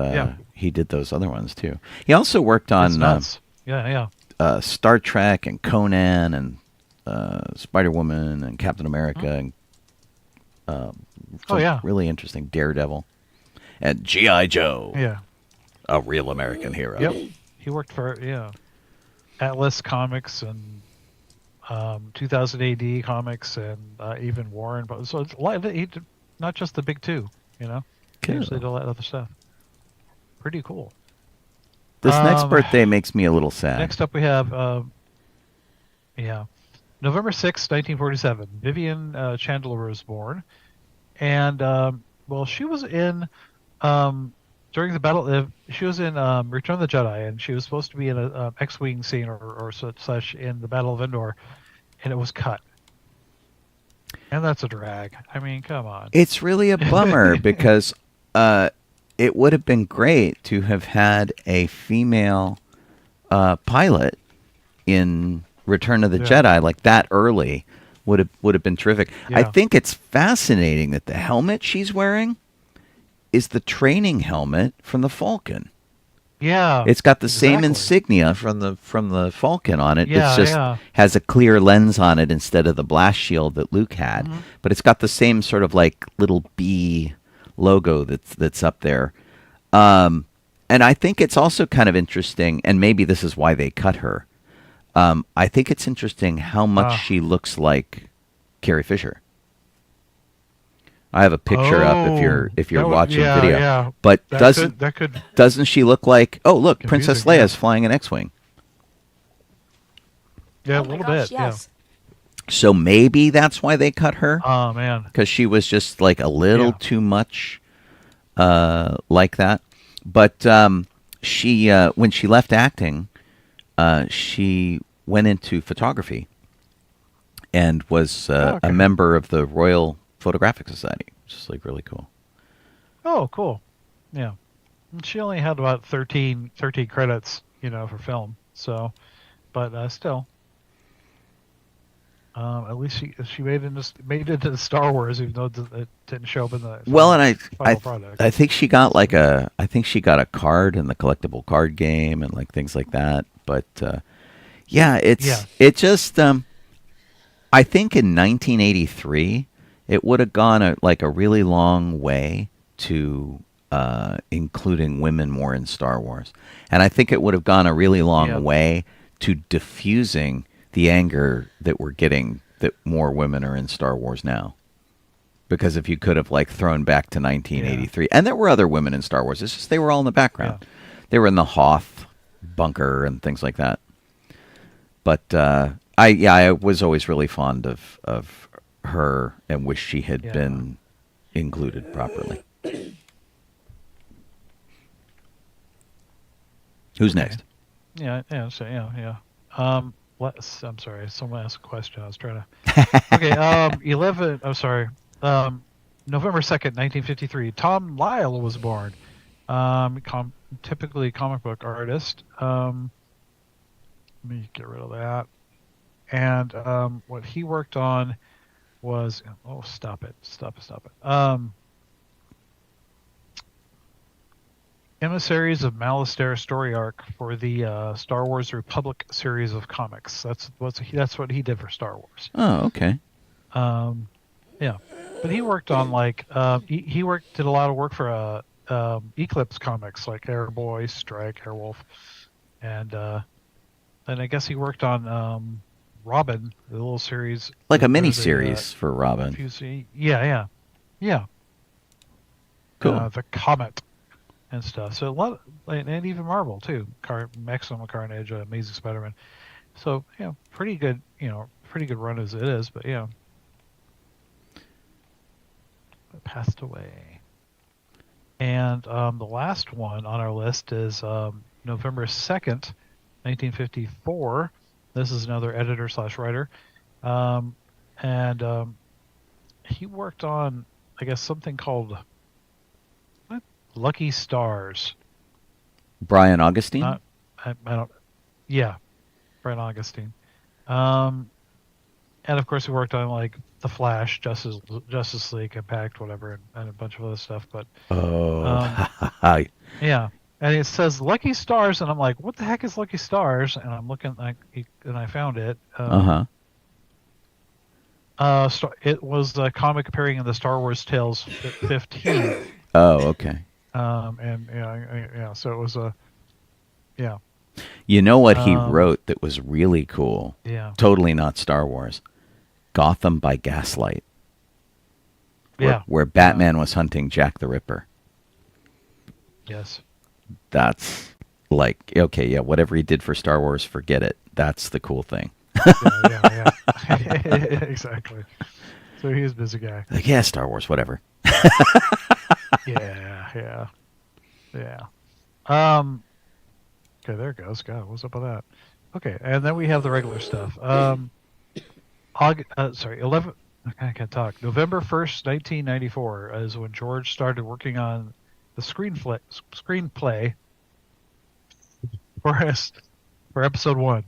he did those other ones too. He also worked It's on nuts. Yeah. Star Trek and Conan and Spider-Woman and Captain America and some really interesting Daredevil and G.I. Joe. Yeah. A real American hero. Yep. He worked for Atlas Comics and 2000 AD Comics and even Warren. But so it's a lot. He did not just the big two. He Cool. actually did a lot of other stuff. Pretty cool. This next birthday makes me a little sad. Next up, we have November 6th, 1947. Vivian Chandler was born, and well, she was in during the battle. She was in Return of the Jedi, and she was supposed to be in a X-wing scene or such in the Battle of Endor, and it was cut. And that's a drag. I mean, come on. It's really a bummer because it would have been great to have had a female pilot in Return of the Yeah. Jedi like that early. Would have been terrific. I Yeah. think it's fascinating that the helmet she's wearing is the training helmet from the Falcon. Yeah. It's got the same Exactly. insignia from the Falcon on it. Yeah, It's just yeah. has a clear lens on it instead of the blast shield that Luke had. Mhm. But it's got the same sort of like little bee logo that's up there. And I think it's also kind of interesting, and maybe this is why they cut her. I think it's interesting how much Ah. she looks like Carrie Fisher. I have a picture up if you're that would- watching yeah, video. yeah. But That doesn't could doesn't she look like? Oh, look, Princess Confusing, yeah. Leia's flying an X-wing. yeah, Oh a my little gosh, bit. yes. So maybe that's why they cut her, Yeah. Oh man. because she was just like a little Yeah. too much like that. But she when she left acting, she went into photography and was Okay. a member of the Royal Photographic Society, which is like really cool. Oh, cool. Yeah. And she only had about 13 credits, for film. So, but still, at least she made it into Star Wars, even though it didn't show up in the Well, and final product. I think she got a card in the collectible card game and like things like that. But yeah, Yeah. it just I think in 1983 it would have gone a really long way to including women more in Star Wars, and I think it would have gone a really long Yeah. way to diffusing the anger that we're getting that more women are in Star Wars now. Because if you could have like thrown back to 1983, and there were other women in Star Wars, it's just they were all in the background. Yeah. They were in the Hoth bunker and things like that. But I was always really fond of her and wish she had Yeah. been included properly. Who's Okay. next? Yeah. Yeah. So yeah. I'm sorry. Someone asked a question. I was trying to. Okay. 11. I'm sorry. November 2nd, 1953. Tom Lyle was born. Typically comic book artist. Let me get rid of that. And what he worked on was stop it. Emissaries of Malastare story arc for the Star Wars Republic series of comics. That's what he did for Star Wars. Oh, okay. Yeah, but he worked on did a lot of work for Eclipse comics like Airboy, Strike, Airwolf, and then I guess he worked on Robin, the little series, Like a or mini the, series for Robin. Yeah. Cool. The Comet and stuff. So a lot, and even Marvel too. Maximum Carnage, Amazing Spider-Man. So pretty good. Pretty good run as it is. But passed away. And the last one on our list is November 2nd, 1954. This is another editor/writer, and he worked on, I guess, something called Lucky Stars. Brian Augustine? I don't. Yeah, Brent Augustine. And of course, he worked on like The Flash, Justice League, Impact, whatever, and a bunch of other stuff. But yeah, and it says Lucky Stars, and I'm like, what the heck is Lucky Stars? And I'm looking, and I found it. It was a comic appearing in the Star Wars Tales 15. Oh, okay. And so it was yeah. You know what he wrote that was really cool? Yeah. Totally not Star Wars. Gotham by Gaslight. Where Batman was hunting Jack the Ripper. Yes. That's like, okay, yeah, whatever he did for Star Wars, forget it. That's the cool thing. Yeah. Exactly. So he was a busy guy. Like, yeah, Star Wars, whatever. Yeah. Yeah. Um. Okay, there it goes. God, what's up with that? Okay, and then we have the regular stuff. Sorry, 11. I can't talk. November 1st, 1994 is when George started working on the screenplay for us for episode one,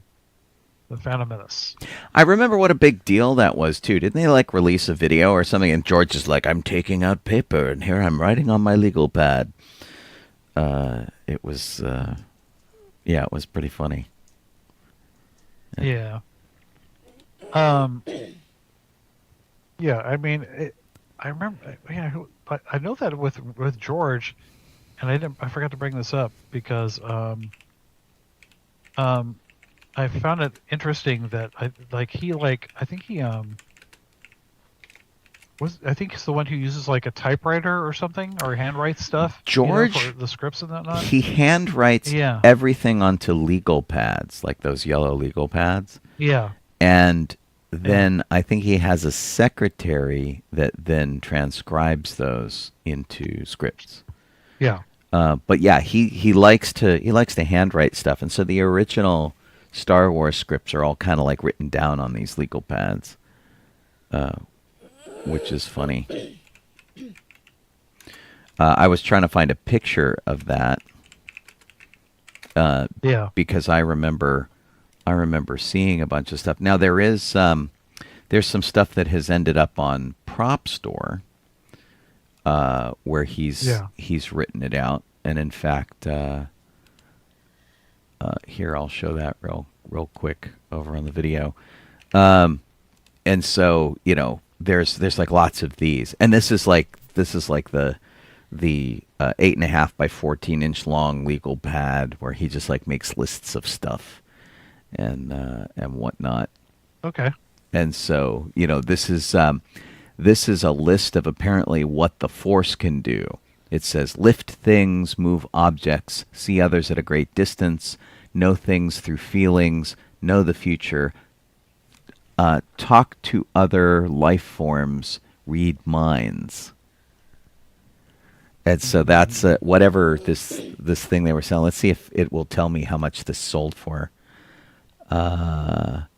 The Phantom Menace. I remember what a big deal that was too. Didn't they like release a video or something? And George is like, "I'm taking out paper, and here I'm writing on my legal pad." It was, yeah, it was pretty funny. Yeah. Um. Yeah. I mean, I remember. Yeah. I know that with George, and I forgot to bring this up because um I found it interesting that I think he I think he's the one who uses like a typewriter or something or handwrites stuff, for George, the scripts and whatnot. he handwrites Yeah. everything onto legal pads, like those yellow legal pads. Yeah. And Yeah. then I think he has a secretary that then transcribes those into scripts. Yeah. But yeah, he likes to handwrite stuff, and so the original Star Wars scripts are all kind of like written down on these legal pads, which is funny. I was trying to find a picture of that Yeah. because I remember seeing a bunch of stuff. Now there's some stuff that has ended up on Prop Store where Yeah. he's written it out, and in fact, here I'll show that real quick over on the video. And so there's like lots of these, and this is like the 8.5 by 14-inch long legal pad where he just like makes lists of stuff and whatnot. Okay. And so this is a list of apparently what the Force can do. It says lift things, move objects, see others at a great distance, know things through feelings, know the future, talk to other life forms, read minds. And so that's whatever this thing they were selling. Let's see if it will tell me how much this sold for. I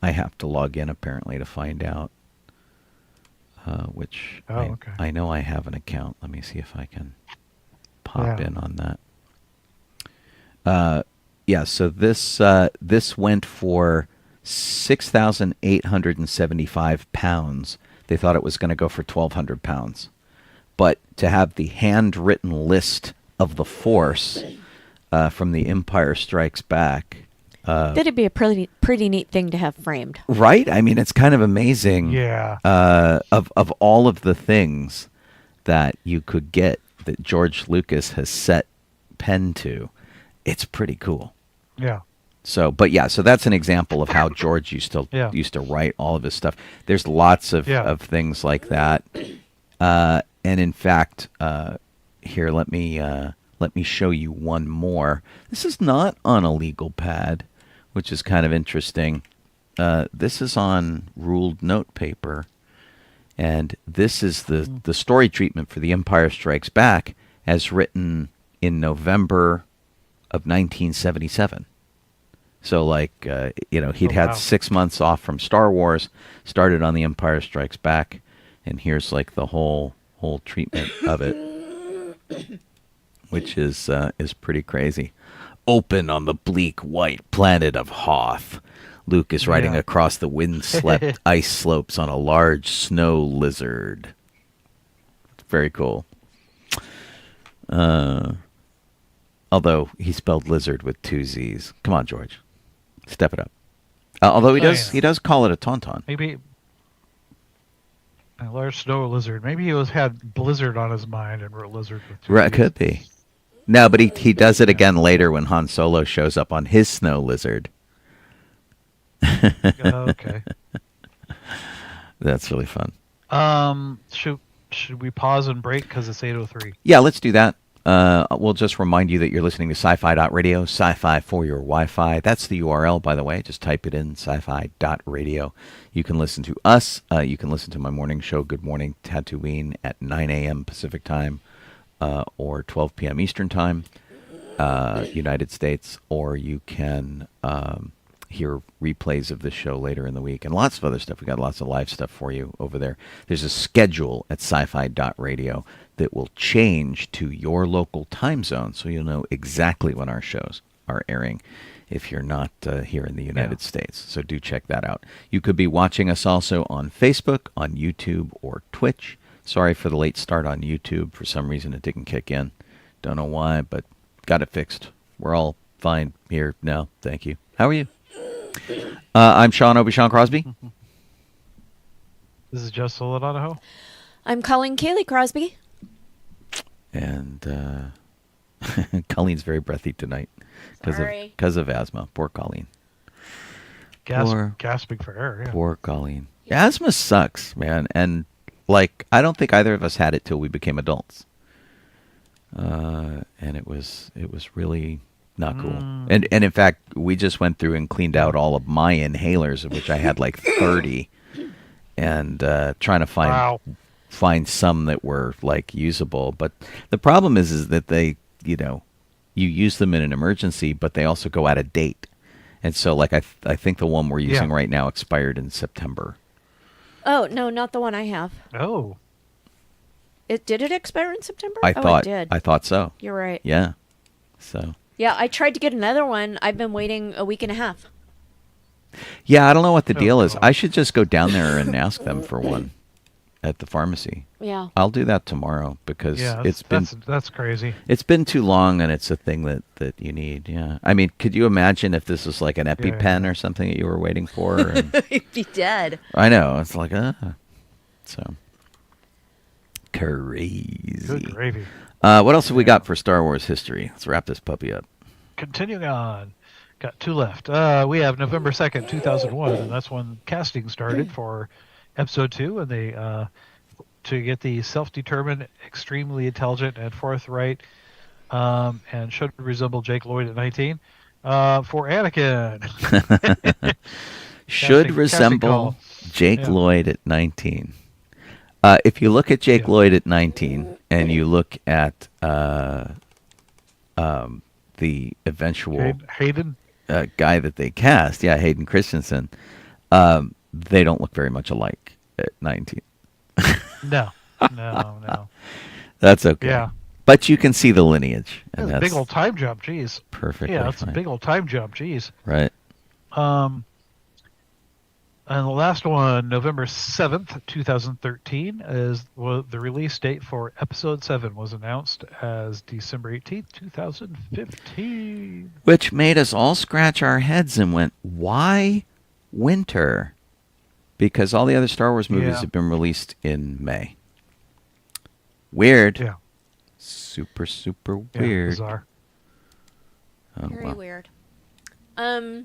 have to log in apparently to find out. Which Okay. I know I have an account. Let me see if I can pop Yeah. in on that. Yeah, so this went for £6,875. They thought it was going to go for £1,200, but to have the handwritten list of the Force from The Empire Strikes Back. That'd be a pretty neat thing to have framed. Right? I mean, it's kind of amazing. Yeah. Of all of the things that you could get that George Lucas has set pen to, it's pretty cool. Yeah. So, but yeah, so that's an example of how George used Yeah. to write all of his stuff. There's lots of things like that. And in fact, here let me show you one more. This is not on a legal pad, which is kind of interesting. This is on ruled note paper, and this is the story treatment for The Empire Strikes Back as written in November of 1977. So like he'd had 6 months off from Star Wars, started on The Empire Strikes Back, and here's like the whole treatment of it, which is pretty crazy. Open on the bleak white planet of Hoth, Luke is riding across the wind-swept ice slopes on a large snow lizard. Very cool. Although he spelled lizard with 2 Z's. Come on, George. Step it up. Although he does call it a tauntaun. Maybe a large snow lizard. Maybe he had blizzard on his mind and wrote lizard with 2 Right, Z's. could be. No, but he does it again later when Han Solo shows up on his snow lizard. Okay. That's really fun. Should we pause and break because it's 8:03? Yeah, let's do that. We'll just remind you that you're listening to sci-fi.radio, sci-fi for your Wi-Fi. That's the URL, by the way. Just type it in, sci-fi.radio. You can listen to us. You can listen to my morning show, Good Morning Tatooine, at 9 a.m. Pacific Time or 12 p.m. Eastern Time, United States, or you can hear replays of this show later in the week and lots of other stuff. We got lots of live stuff for you over there. There's a schedule at sci-fi.radio that will change to your local time zone, so you'll know exactly when our shows are airing if you're not here in the United States. So do check that out. You could be watching us also on Facebook, on YouTube, or Twitch. Sorry for the late start on YouTube. For some reason, it didn't kick in. Don't know why, but got it fixed. We're all fine here now. Thank you. How are you? I'm Sean Obi-Shawn Crosby. This is just Donoho. I'm Colleen Kaylee Crosby. And Colleen's very breathy tonight Sorry. because of asthma. Poor Colleen. Gasping for air. Yeah. Poor Colleen. Asthma sucks, man. And like, I don't think either of us had it till we became adults. And it was really not cool. And in fact, we just went through and cleaned out all of my inhalers, of which I had like 30, and trying to find some that were like usable. But the problem is that they, you use them in an emergency, but they also go out of date. And so like I think the one we're using right now expired in September. Oh, no, not the one I have. Oh. Did it expire in September? I thought so. You're right. Yeah. So. Yeah, I tried to get another one. I've been waiting a week and a half. Yeah, I don't know what the deal is. I should just go down there and ask them for one at the pharmacy. Yeah. I'll do that tomorrow because that's crazy. It's been too long, and it's a thing that you need. Yeah. I mean, could you imagine if this was like an EpiPen or something that you were waiting for? You'd be dead. I know. It's like, so crazy. Good gravy. What else have we got for Star Wars history? Let's wrap this puppy up. Continuing on. Got two left. We have November 2nd, 2001, and that's when casting started for Episode 2, and they to get the self-determined, extremely intelligent, and forthright, and should resemble Jake Lloyd at 19, for Anakin. Should resemble Jake Lloyd at 19. If you look at Jake Lloyd at 19, and you look at the eventual Hayden guy that they cast, Hayden Christensen, they don't look very much alike at 19. No. That's okay. Yeah. But you can see the lineage. And That's a big old time jump, geez. Perfectly Yeah, that's fine. a big old time jump, geez. Right. And the last one, November 7th, 2013, the release date for Episode 7 was announced as December 18th, 2015. Which made us all scratch our heads and went, why winter? Because all the other Star Wars movies have been released in May. Weird. Yeah. Super, super Yeah, weird. bizarre. Oh, Very wow. weird. All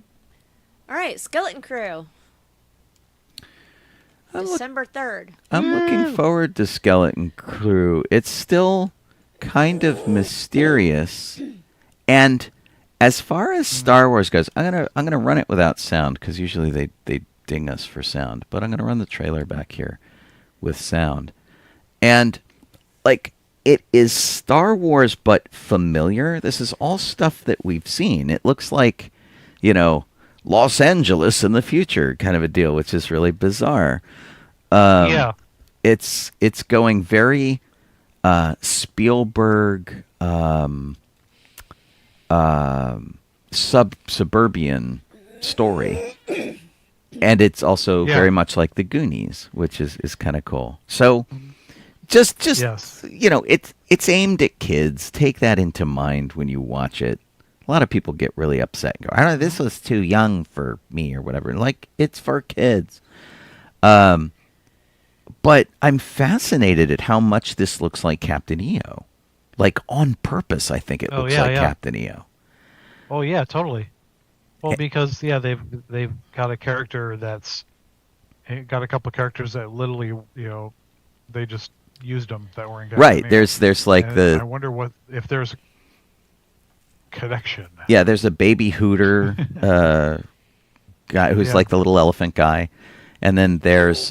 right, Skeleton Crew. December 3rd. I'm looking forward to Skeleton Crew. It's still kind of mysterious. And as far as Star Wars goes, I'm gonna run it without sound because usually they ding us for sound. But I'm gonna run the trailer back here with sound. And like, it is Star Wars but familiar. This is all stuff that we've seen. It looks like, Los Angeles in the future kind of a deal, which is really bizarre. It's going very Spielberg suburban story, and it's also very much like the Goonies, which is kind of cool. So just it's aimed at kids. Take that into mind when you watch it. A lot of people get really upset and go, "I don't know, this was too young for me," or whatever. Like, it's for kids. But I'm fascinated at how much this looks like Captain EO. Like, on purpose, I think it looks like Captain EO. Oh yeah, totally. Well, because they've got a character that's got a couple of characters that literally, they just used them that were in Captain Right. EO. There's like I wonder if there's a connection. Yeah, there's a baby Hooter guy who's like the little elephant guy, and then there's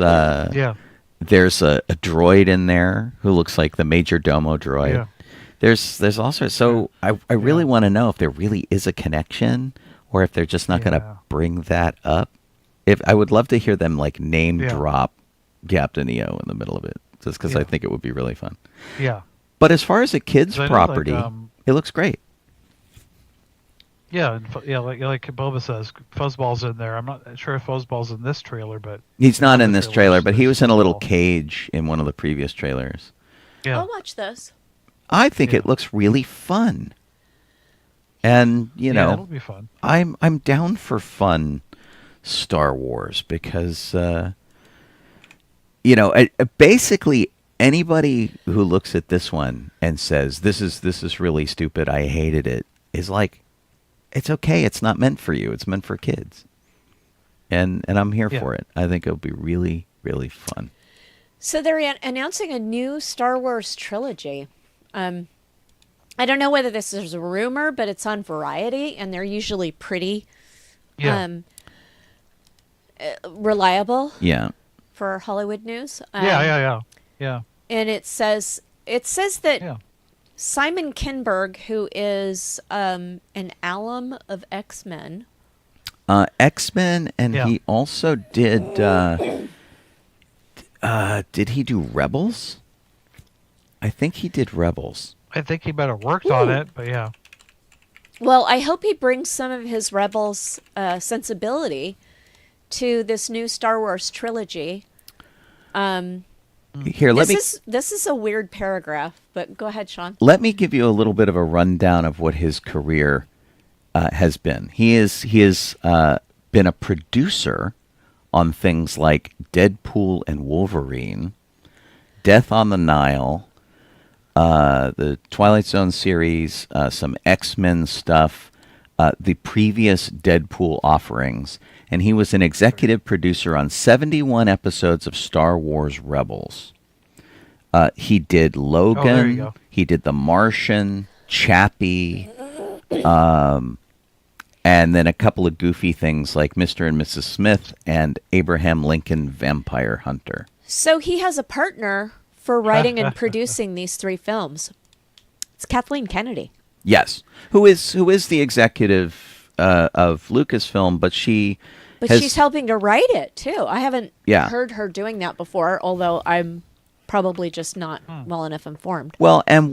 there's a droid in there who looks like the Major Domo droid. There's also so I really want to know if there really is a connection or if they're just not going to Yeah. bring that up. If I would love to hear them like name Yeah. drop Captain EO in the middle of it, just because I Yeah. think it would be really fun. Yeah. But as far as a kid's 'Cause I know, property, like, it looks great. yeah, like Boba says, Fuzzball's in there. I'm not sure if Fuzzball's in this trailer, but He's not in other this trailer, trailers, but he there's was in a little Fuzzball. cage in one of the previous trailers. Yeah. I'll watch this. I think Yeah. it looks really fun. And, you Yeah, know, it'll be fun. I'm down for fun Star Wars because basically anybody who looks at this one and says this is really stupid, I hated it, is like, it's okay, it's not meant for you, it's meant for kids. And I'm here Yeah. for it. I think it'll be really, really fun. So they're announcing a new Star Wars trilogy. I don't know whether this is a rumor, but it's on Variety, and they're usually pretty Yeah. reliable Yeah. for Hollywood news. Yeah. And it says that Yeah. Simon Kinberg, who is an alum of X-Men. X-Men, and Yeah. he also did he do Rebels? I think he did Rebels. I think he better worked on it, but yeah. Well, I hope he brings some of his Rebels sensibility to this new Star Wars trilogy. Here, let me This is a weird paragraph, but go ahead, Sean. let me give you a little bit of a rundown of what his career has been. He has been a producer on things like Deadpool and Wolverine, Death on the Nile, the Twilight Zone series, some X-Men stuff, the previous Deadpool offerings, and he was an executive producer on 71 episodes of Star Wars Rebels. He did Logan, there you go. he did The Martian, Chappie, and then a couple of goofy things like Mr. and Mrs. Smith and Abraham Lincoln Vampire Hunter. So he has a partner for writing and producing these three films. It's Kathleen Kennedy. Yes, who is the executive of Lucasfilm, but she's helping to write it too. I haven't Yeah. heard her doing that before, although I'm probably just not well enough informed. Well, and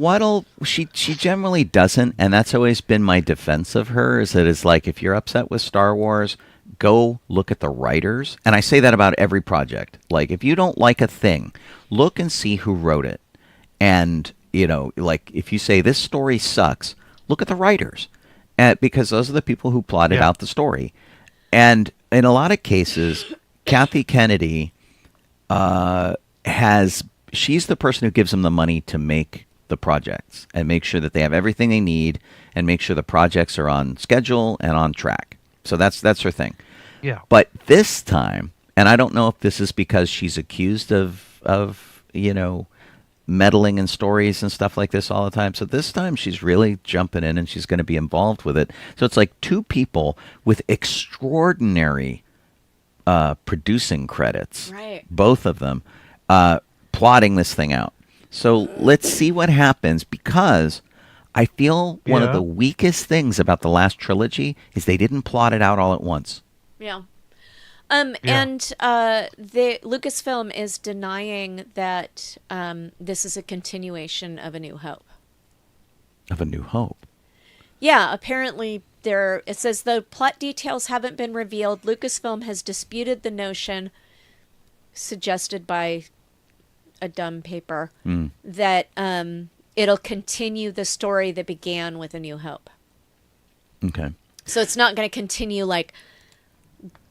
she generally doesn't, and that's always been my defense of her, is that it's like, if you're upset with Star Wars, go look at the writers. And I say that about every project. Like, if you don't like a thing, look and see who wrote it. And, like, if you say this story sucks, look at the writers. Because those are the people who plotted Yeah. out the story. And in a lot of cases, Kathy Kennedy she's the person who gives them the money to make the projects and make sure that they have everything they need and make sure the projects are on schedule and on track. So that's her thing. Yeah. But this time, and I don't know if this is because she's accused of meddling in stories and stuff like this all the time. So this time she's really jumping in and she's going to be involved with it. So it's like two people with extraordinary producing credits, Right. both of them, plotting this thing out. So let's see what happens, because I feel one of Yeah. the weakest things about the last trilogy is they didn't plot it out all at once. Yeah. Yeah. And the Lucasfilm is denying that this is a continuation of A New Hope. Of A New Hope. Yeah, apparently it says the plot details haven't been revealed. Lucasfilm has disputed the notion suggested by a dumb paper that it'll continue the story that began with A New Hope. Okay. So it's not going to continue like,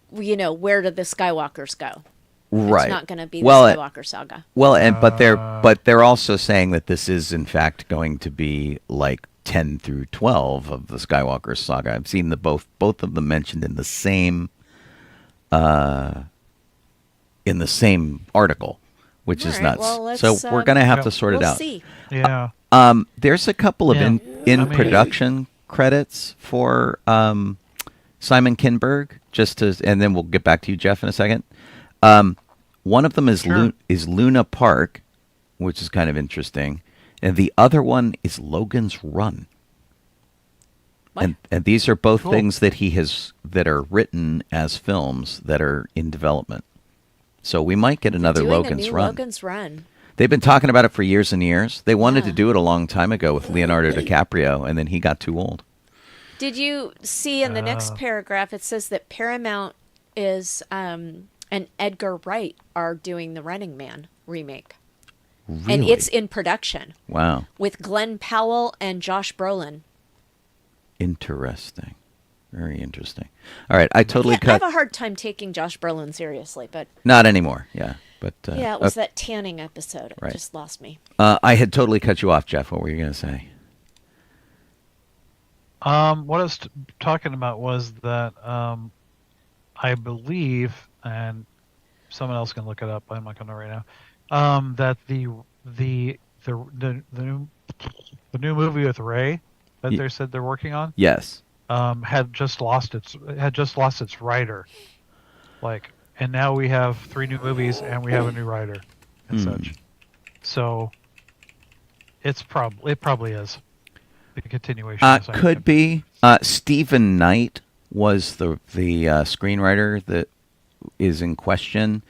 where did the Skywalkers go? Right. It's not going to be the Well, Skywalker saga. Well, but they're also saying that this is in fact going to be like 10 through 12 of the Skywalker saga. I've seen both of them mentioned in the same article, which is All right, nuts. well, So let's, we're going to have yeah. to sort it We'll out. see. Yeah. There's a couple of Yeah. in I mean- production credits for Simon Kinberg, and then we'll get back to you, Jeff, in a second. One of them is Sure. is Luna Park, which is kind of interesting, And the other one is Logan's Run. What? And these are both Cool. things that are written as films that are in development. So we might get another Doing Logan's a new Run. Logan's Run. They've been talking about it for years and years. They wanted to Yeah. do it a long time ago with Leonardo DiCaprio, and then he got too old. Did you see in the next paragraph it says that Paramount is and Edgar Wright are doing the Running Man remake. Really? And it's in production Wow. with Glenn Powell and Josh Brolin. Interesting. Very interesting. All right, I totally I have cut. a hard time taking Josh Brolin seriously, but Not anymore. Yeah, but yeah, it was that tanning episode. It Right. just lost me. I had totally cut you off, Jeff. What were you going to say? What I was talking about was that I believe, and someone else can look it up. I'm not going to right now. That the new movie with Ray that Ye- they said they're working on Yes. had just lost its writer, like, and now we have 3 new movies and we have a new writer and such. So it probably is the continuation. of something. Could be. Stephen Knight was the screenwriter that is in question.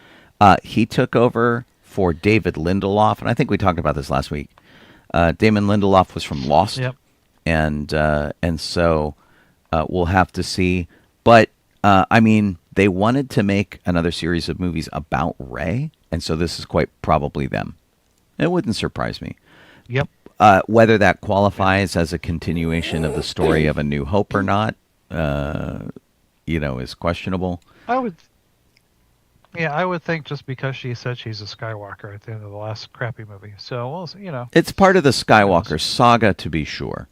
He took over for David Lindelof, and I think we talked about this last week. Damon Lindelof was from Lost, Yep. and so we'll have to see. But I mean, they wanted to make another series of movies about Ray, and so this is quite probably them. It wouldn't surprise me. Yep. Whether that qualifies as a continuation of the story of A New Hope or not, is questionable. I would think just because she said she's a Skywalker at the end of the last crappy movie. So, well, It's part of the Skywalker saga, to be sure,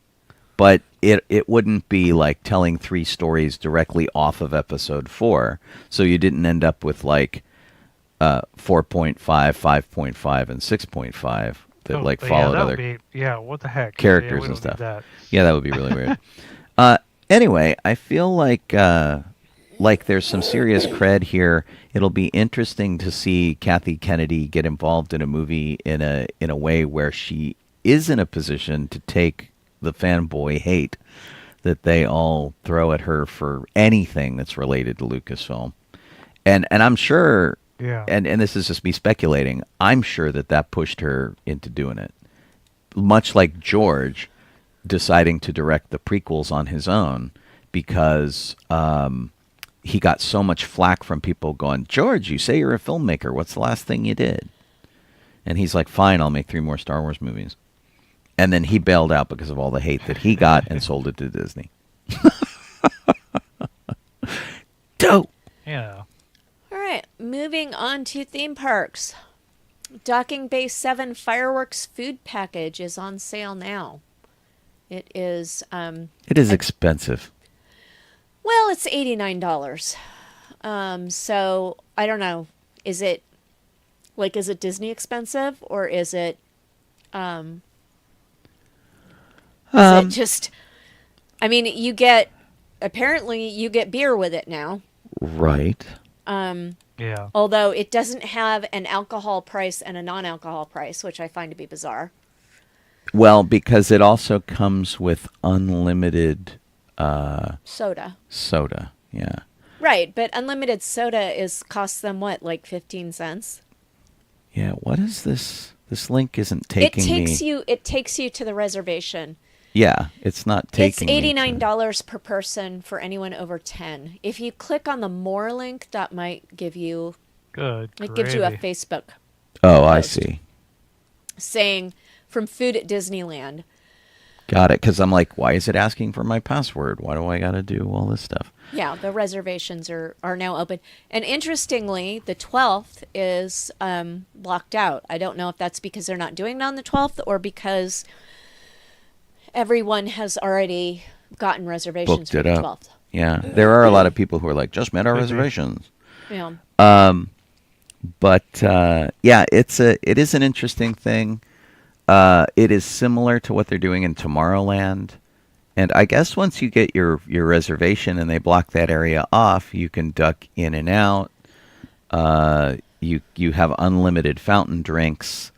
but it wouldn't be like telling 3 stories directly off of Episode 4, so you didn't end up with like 4.5, 5.5, and 6.5 that like followed that other would be, what the heck? characters we and don't need stuff. that. Yeah, that would be really weird. Anyway, I feel like there's some serious cred here. It'll be interesting to see Kathy Kennedy get involved in a movie in a way where she is in a position to take the fanboy hate that they all throw at her for anything that's related to Lucasfilm. And I'm sure, Yeah. and this is just me speculating, I'm sure that pushed her into doing it. Much like George deciding to direct the prequels on his own because he got so much flack from people going, George, you say you're a filmmaker. What's the last thing you did? And he's like, fine, I'll make 3 more Star Wars movies. And then he bailed out because of all the hate that he got and sold it to Disney. Dope. Yeah. All right, moving on to theme parks. Docking Bay 7 fireworks food package is on sale now. It is It is expensive. well, it's $89. So I don't know. Is it Disney expensive, or is it just, I mean, apparently you get beer with it now. Right. Yeah. Although it doesn't have an alcohol price and a non-alcohol price, which I find to be bizarre. Well, because it also comes with unlimited Soda. soda. Yeah. Right, but unlimited soda costs them what, like 15 cents? Yeah. What is this? This link isn't taking me. It takes you to the reservation. Yeah, it's not taking It's me to- $89 per person for anyone over 10. If you click on the more link, that might give you Good. it gives you a gravy. Facebook Oh, I post. see. saying from food at Disneyland. Got it. Because I'm like, why is it asking for my password? Why do I got to do all this stuff? Yeah, the reservations are now open. And interestingly, the 12th is blocked out. I don't know if that's because they're not doing it on the 12th or because everyone has already gotten reservations Booked for it the up. 12th. Yeah, there are a lot of people who are like, just met our reservations. Yeah. But yeah, it is an interesting thing. It is similar to what they're doing in Tomorrowland. And I guess once you get your reservation and they block that area off, you can duck in and out. You have unlimited fountain drinks.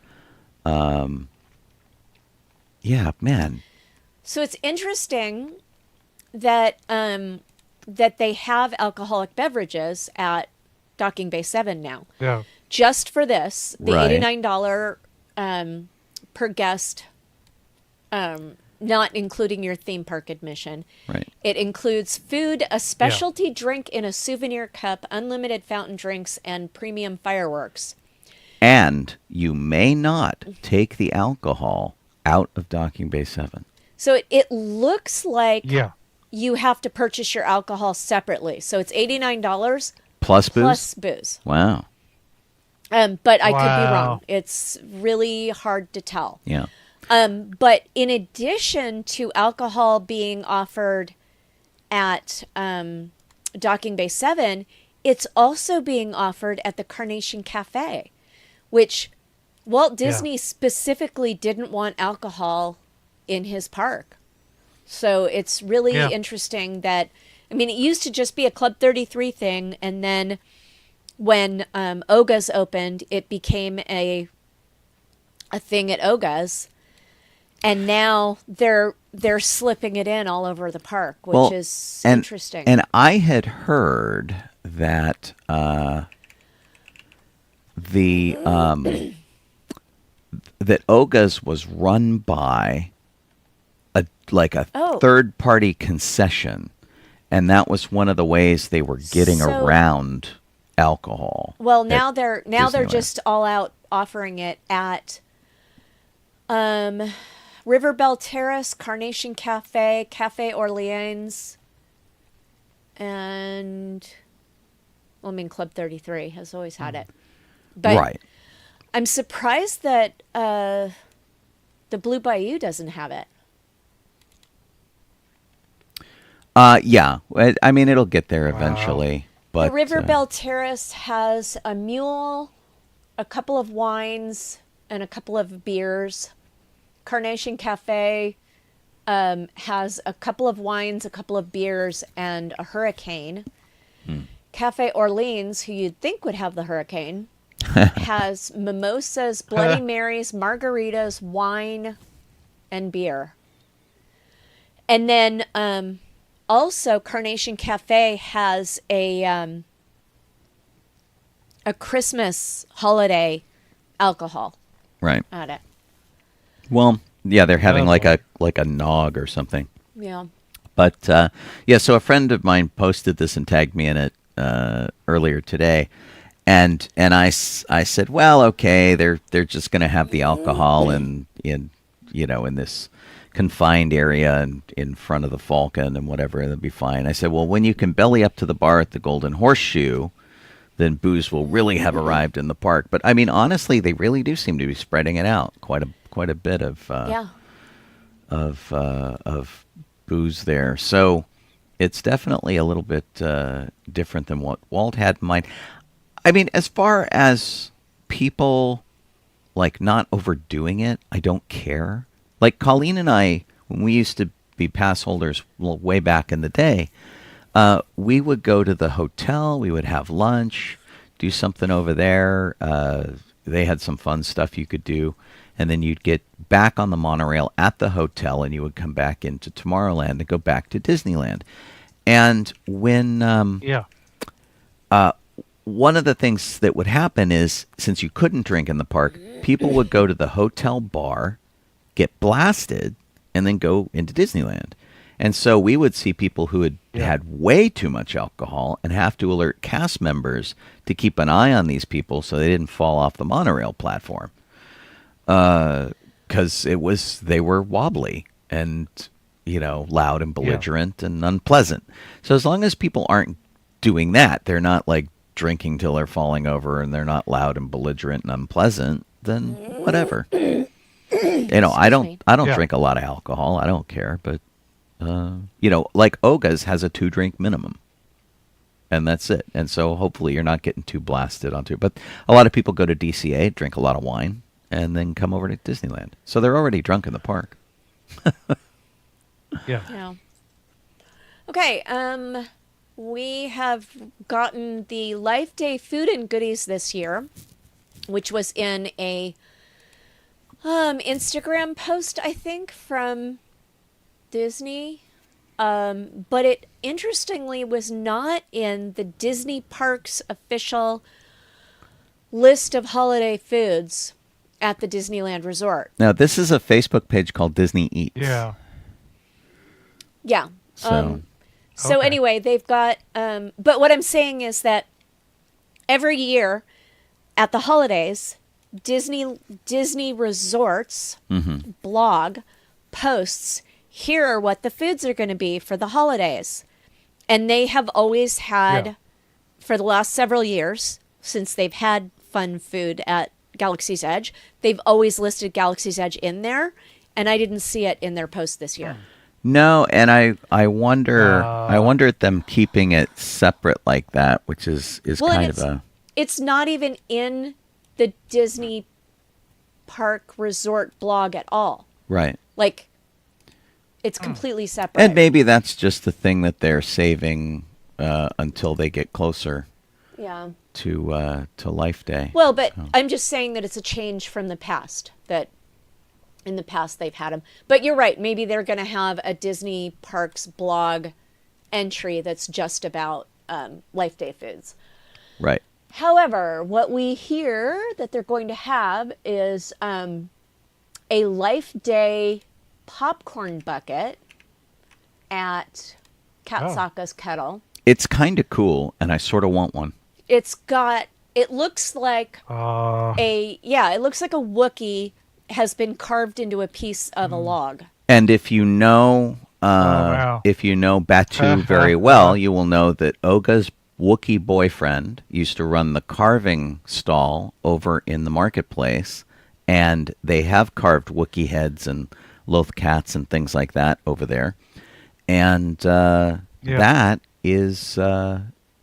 Yeah, man. So it's interesting that that they have alcoholic beverages at Docking Bay 7 now. Yeah. Just for this, the Right. $89 per guest, not including your theme park admission. Right. It includes food, a specialty drink in a souvenir cup, unlimited fountain drinks, and premium fireworks. And you may not take the alcohol out of Docking Bay 7. So it looks like Yeah. you have to purchase your alcohol separately. So it's $89 Plus booze? plus booze. Wow. But I could be Wow. wrong. It's really hard to tell. Yeah. But in addition to alcohol being offered at Docking Bay 7, it's also being offered at the Carnation Cafe, which Walt Disney specifically didn't want alcohol in his park. So it's really interesting that, I mean, it used to just be a Club 33 thing, and then when Oga's opened, it became a thing at Oga's. And now they're slipping it in all over the park, which is interesting. And I had heard that that Oga's was run by a third party concession, and that was one of the ways they were getting around alcohol. Well, now they're Disneyland. just all out offering it at Riverbell Terrace, Carnation Cafe, Cafe Orleans, and Club 33 has always had it. But Right. I'm surprised that the Blue Bayou doesn't have it. Yeah. I mean, it'll get there eventually. But The Riverbell Terrace has a mule, a couple of wines, and a couple of beers. Carnation Cafe has a couple of wines, a couple of beers, and a hurricane. Cafe Orleans, who you'd think would have the hurricane, has mimosas, Bloody Marys, margaritas, wine, and beer. And then also Carnation Cafe has a Christmas holiday alcohol right. at it. Well, yeah, they're having Oh, like a nog or something. Yeah. But yeah, so a friend of mine posted this and tagged me in it earlier today, and I said, well, okay, they're just going to have the alcohol in this confined area and in front of the Falcon and whatever, that'll be fine. I said, well, when you can belly up to the bar at the Golden Horseshoe, then booze will really have arrived in the park. But I mean, honestly, they really do seem to be spreading it out quite a bit of booze there. So it's definitely a little bit different than what Walt had in mind. I mean, as far as people like not overdoing it, I don't care. Like Colleen and I, when we used to be pass holders way back in the day, we would go to the hotel, we would have lunch, do something over there. They had some fun stuff you could do. And then you'd get back on the monorail at the hotel, and you would come back into Tomorrowland and go back to Disneyland. And when one of the things that would happen is, since you couldn't drink in the park, people would go to the hotel bar, get blasted, and then go into Disneyland. And so we would see people who had had way too much alcohol and have to alert cast members to keep an eye on these people so they didn't fall off the monorail platform. Because they were wobbly and, loud and belligerent and unpleasant. So as long as people aren't doing that, they're not like drinking till they're falling over and they're not loud and belligerent and unpleasant, then whatever. I don't drink a lot of alcohol. I don't care, but like Oga's has a 2-drink minimum. And that's it. And so hopefully you're not getting too blasted onto it. But a lot of people go to DCA, drink a lot of wine, and then come over to Disneyland. So they're already drunk in the park. Yeah. Okay, we have gotten the Life Day food and goodies this year, which was in a Instagram post, I think, from Disney. But it interestingly was not in the Disney Parks official list of holiday foods at the Disneyland Resort. Now, this is a Facebook page called Disney Eats. Yeah. Yeah. So, So Okay. anyway, they've got. But what I'm saying is that every year at the holidays, Disney Resorts blog posts. Here are what the foods are going to be for the holidays, and they have always had, Yeah. for the last several years since they've had fun food at Galaxy's Edge, they've always listed Galaxy's Edge in there, and I didn't see it in their post this year. no, and I wonder at them keeping it separate like that, which is Well, kind and of a it's not even in the Disney Park Resort blog at all. right. Like, it's completely separate. And maybe that's just the thing that they're saving until they get closer Yeah. to Life Day. Well, but I'm just saying that it's a change from the past, that in the past they've had them. But you're right. Maybe they're going to have a Disney Parks blog entry that's just about Life Day foods. Right. However, what we hear that they're going to have is a Life Day popcorn bucket at Katsaka's Kettle. It's kind of cool, and I sort of want one. It looks like it looks like a Wookiee has been carved into a piece of a log. And if you know wow. if you know Batu very well, you will know that Oga's Wookiee boyfriend used to run the carving stall over in the marketplace, and they have carved Wookiee heads and loth cats and things like that over there. And that is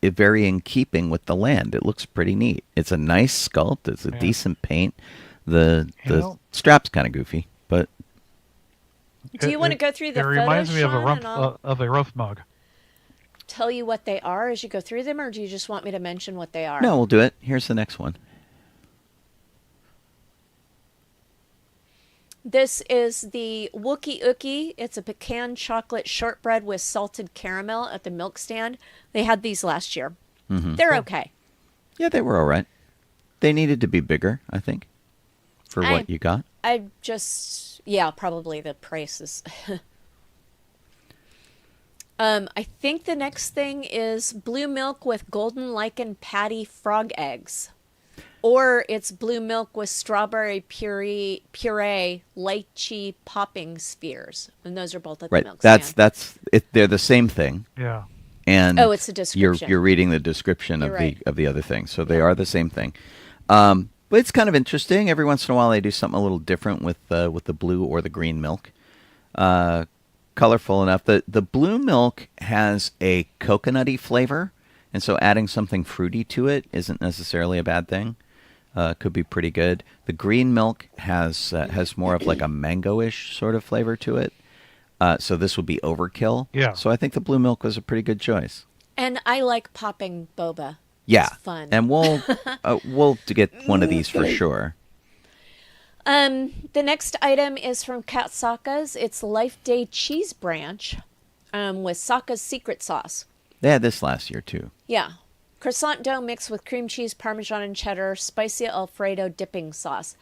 very in keeping with the land. It looks pretty neat. It's a nice sculpt. It's a decent paint. The strap's kind of goofy, but Do you want to go through the It reminds photos, me of Sean, and I'll of a rough mug. tell you what they are as you go through them, or do you just want me to mention what they are? no, we'll do it. Here's the next one. This is the Wookie Ookie. It's a pecan chocolate shortbread with salted caramel at the milk stand. They had these last year. They're okay. Yeah, they were all right. They needed to be bigger, I think, for what you got. Probably the prices. I think the next thing is blue milk with golden lichen patty frog eggs. Or it's blue milk with strawberry puree lychee popping spheres. And those are both at the milk stand. That's it. They're the same thing. Yeah. And it's a description. You're reading the description You're right. of the other thing, so they are the same thing. But it's kind of interesting. Every once in a while, they do something a little different with the blue or the green milk. Colorful enough. The blue milk has a coconutty flavor, and so adding something fruity to it isn't necessarily a bad thing. Could be pretty good. The green milk has more of like a mango-ish sort of flavor to it. So this would be overkill. Yeah. So I think the blue milk was a pretty good choice. And I like popping boba. Yeah. It's fun. And we'll get one of these for sure. The next item is from Kat Saka's. It's Life Day Cheese Branch with Saka's secret sauce. They had this last year too. Yeah. Croissant dough mixed with cream cheese, Parmesan, and cheddar, spicy Alfredo dipping sauce.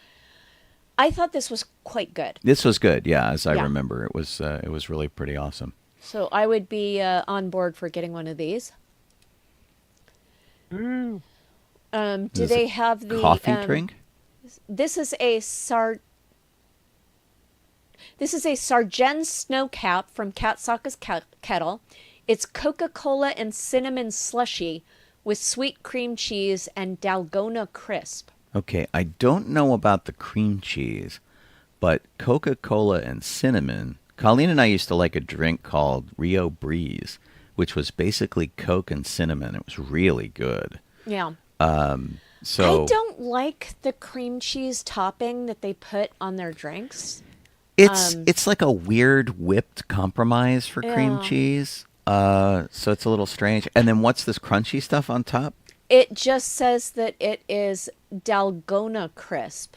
I thought this was quite good. This was good, yeah. As I Yeah. remember, it was really pretty awesome. So I would be on board for getting one of these. Ooh. Do Is they it have the coffee drink? This is a Sargent snow cap from Kat Saka's Kettle. It's Coca-Cola and cinnamon slushy with sweet cream cheese and Dalgona crisp. Okay, I don't know about the cream cheese, but Coca-Cola and cinnamon. Colleen and I used to like a drink called Rio Breeze, which was basically Coke and cinnamon. It was really good. Yeah. So I don't like the cream cheese topping that they put on their drinks. it's like a weird whipped compromise for cream Yeah. cheese. So it's a little strange. And then what's this crunchy stuff on top? It just says that it is Dalgona crisp.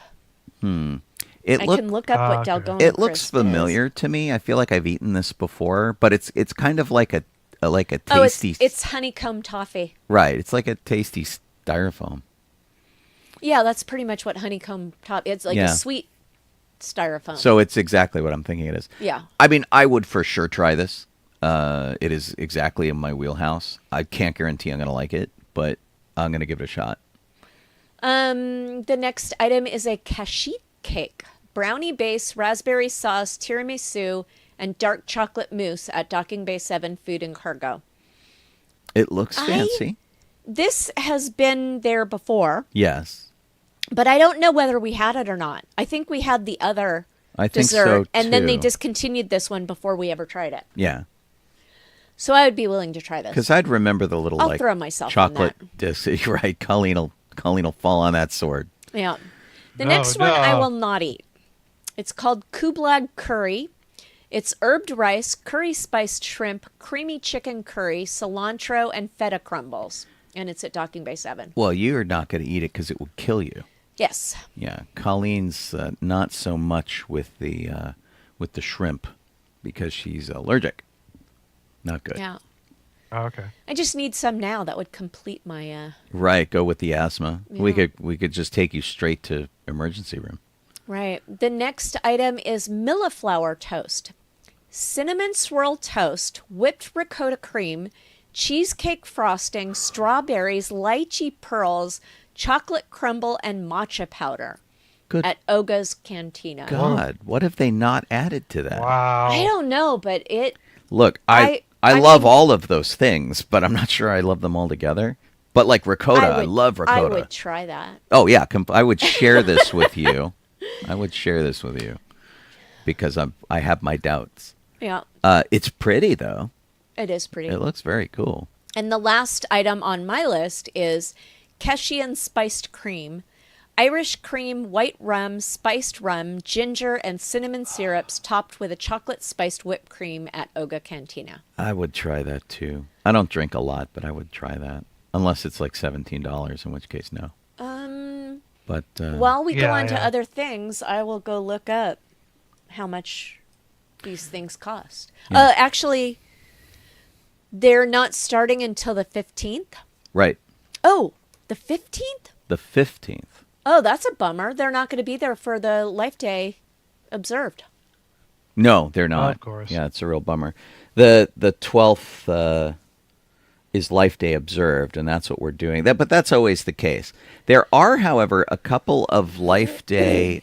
It I look can look up what okay. Dalgona it looks crisp familiar is. to me. I feel like I've eaten this before, but it's kind of like a Oh, tasty it's honeycomb toffee. right. It's like a tasty styrofoam. Yeah, that's pretty much what honeycomb top. It's like a Yeah. sweet styrofoam. So it's exactly what I'm thinking it is. Yeah. I mean, I would for sure try this. It is exactly in my wheelhouse. I can't guarantee I'm going to like it, but I'm going to give it a shot. The next item is a cashew cake, brownie base, raspberry sauce, tiramisu, and dark chocolate mousse at Docking Bay 7 Food and Cargo. It looks fancy. This has been there before, Yes. but I don't know whether we had it or not. I think we had the other I think dessert, so, and then they too. discontinued this one before we ever tried it. Yeah. So I would be willing to try this. Because I'd remember the little I'll like throw myself on chocolate disc. Right. Colleen will fall on that sword. Yeah. The No, next one I no. will not eat. It's called Kublag curry. It's herbed rice, curry spiced shrimp, creamy chicken curry, cilantro, and feta crumbles. And it's at Docking Bay 7. Well, you're not going to eat it because it will kill you. Yes. Yeah, Colleen's not so much with the shrimp because she's allergic. Not good. Yeah. Oh, okay. I just need some now that would complete my Right, go with the asthma. Yeah. We could just take you straight to emergency room. right. The next item is milleflower toast. Cinnamon swirl toast, whipped ricotta cream, cheesecake frosting, strawberries, lychee pearls, chocolate crumble, and matcha powder Good at Oga's Cantina. God, what have they not added to that? Wow. I don't know, but it Look, I I love mean- all of those things, but I'm not sure I love them all together. But like ricotta, I love ricotta. I would try that. Oh yeah, I would share this with you. I would share this with you because I have my doubts. Yeah, It's pretty though. it is pretty. It looks very cool. And the last item on my list is Keshian spiced cream, Irish cream, white rum, spiced rum, ginger, and cinnamon syrups topped with a chocolate spiced whipped cream at Oga Cantina. I would try that too. I don't drink a lot, but I would try that. Unless it's like $17, in which case no. But While we go Yeah, on to yeah. other things, I will go look up how much these things cost. Yeah. Actually, they're not starting until the 15th. right, Oh, the 15th? the 15th. Oh, that's a bummer. They're not going to be there for the Life Day observed. No, they're not. Of course. Yeah, it's a real bummer. The 12th is Life Day observed, and that's what we're doing. But that's always the case. There are, however, a couple of Life Day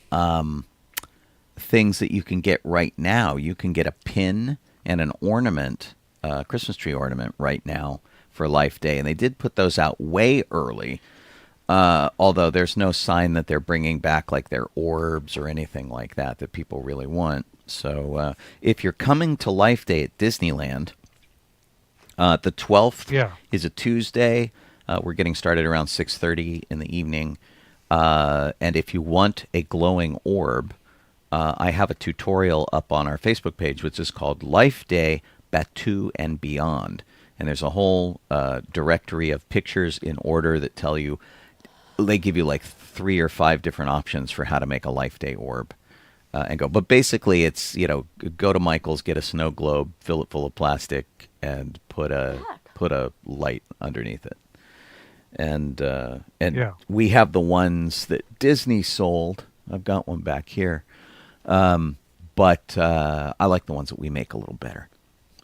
things that you can get right now. You can get a pin and an ornament, Christmas tree ornament, right now for Life Day, and they did put those out way early. Although there's no sign that they're bringing back like their orbs or anything like that people really want. So if you're coming to Life Day at Disneyland, the 12th Yeah. is a Tuesday. We're getting started around 6:30 in the evening. And if you want a glowing orb, I have a tutorial up on our Facebook page, which is called Life Day Batu and Beyond. And there's a whole directory of pictures in order that tell you, they give you like 3 or 5 different options for how to make a Life Day orb. And go. But basically, it's, go to Michael's, get a snow globe, fill it full of plastic, and put a light underneath it. And Yeah. we have the ones that Disney sold. I've got one back here. But I like the ones that we make a little better.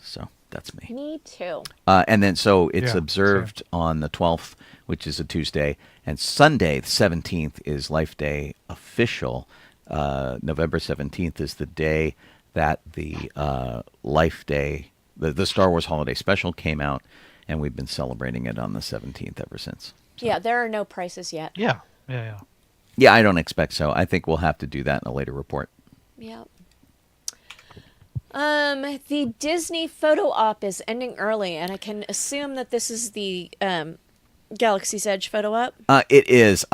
So that's me. Me too. And then so it's Yeah, observed on the 12th, which is a Tuesday, and Sunday, the 17th, is Life Day official. November 17th is the day that the Life Day, the Star Wars Holiday Special came out, and we've been celebrating it on the 17th ever since. So, Yeah, there are no prices yet. Yeah. Yeah. Yeah. yeah, I don't expect so. I think we'll have to do that in a later report. Yep. The Disney photo op is ending early, and I can assume that this is the Galaxy's Edge photo op. It is.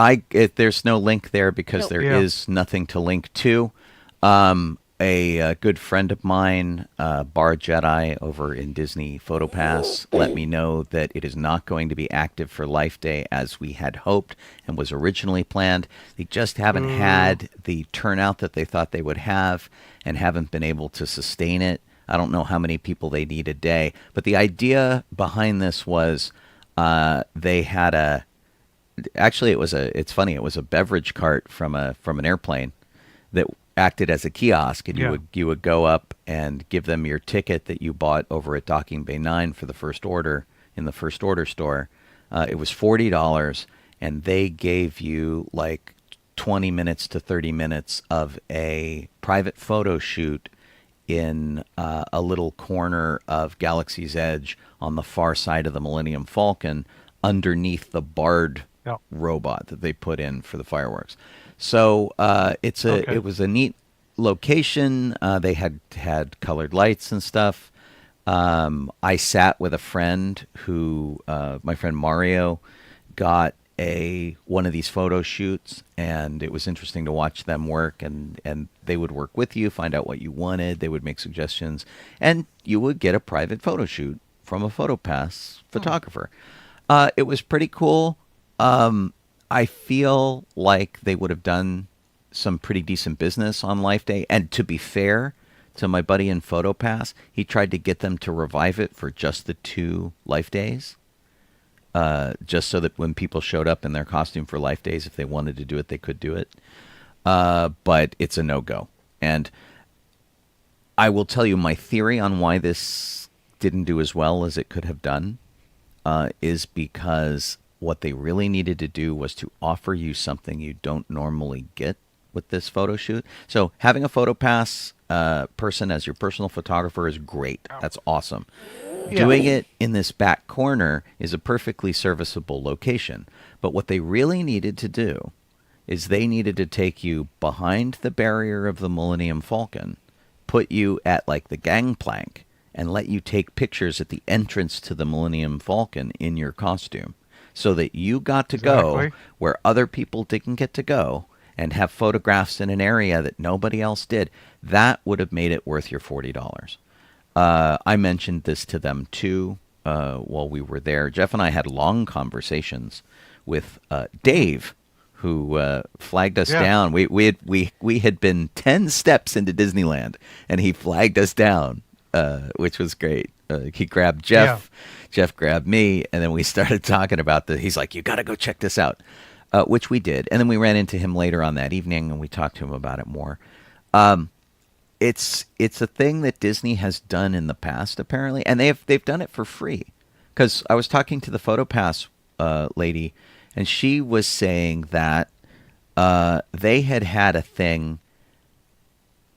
There's no link there because Nope. there Yeah. is nothing to link to. a good friend of mine, Bar Jedi over in Disney PhotoPass, let me know that it is not going to be active for Life Day as we had hoped and was originally planned. They just haven't had the turnout that they thought they would have and haven't been able to sustain it. I don't know how many people they need a day, but the idea behind this was they had a. Actually, it's funny. It was a beverage cart from an airplane that acted as a kiosk, and you would go up and give them your ticket that you bought over at Docking Bay 9 for the first order in the first order store. It was $40, and they gave you like 20 minutes to 30 minutes of a private photo shoot in a little corner of Galaxy's Edge on the far side of the Millennium Falcon underneath the Bard robot that they put in for the fireworks. So it was a neat location. They had colored lights and stuff. I sat with a friend who, my friend Mario, got one of these photo shoots, and it was interesting to watch them work. And they would work with you, find out what you wanted. They would make suggestions, and you would get a private photo shoot from a PhotoPass photographer. It was pretty cool. I feel like they would have done some pretty decent business on Life Day. And to be fair to my buddy in PhotoPass, he tried to get them to revive it for just the 2 Life Days. Just so that when people showed up in their costume for Life Days, if they wanted to do it, they could do it. But it's a no-go. And I will tell you my theory on why this didn't do as well as it could have done is because what they really needed to do was to offer you something you don't normally get with this photo shoot. So having a PhotoPass person as your personal photographer is great. That's awesome. Yeah. Doing it in this back corner is a perfectly serviceable location. But what they really needed to do is they needed to take you behind the barrier of the Millennium Falcon, put you at like the gangplank, and let you take pictures at the entrance to the Millennium Falcon in your costume. So that you got to go where other people didn't get to go and have photographs in an area that nobody else did. That would have made it worth your $40. I mentioned this to them too while we were there. Jeff and I had long conversations with Dave, who flagged us down. We had been 10 steps into Disneyland, and he flagged us down, which was great. He grabbed Jeff. Yeah. Jeff grabbed me, and then we started talking about he's like, you got to go check this out, which we did. And then we ran into him later on that evening, and we talked to him about it more. It's a thing that Disney has done in the past, apparently, and they've done it for free. Because I was talking to the PhotoPass lady, and she was saying that they had a thing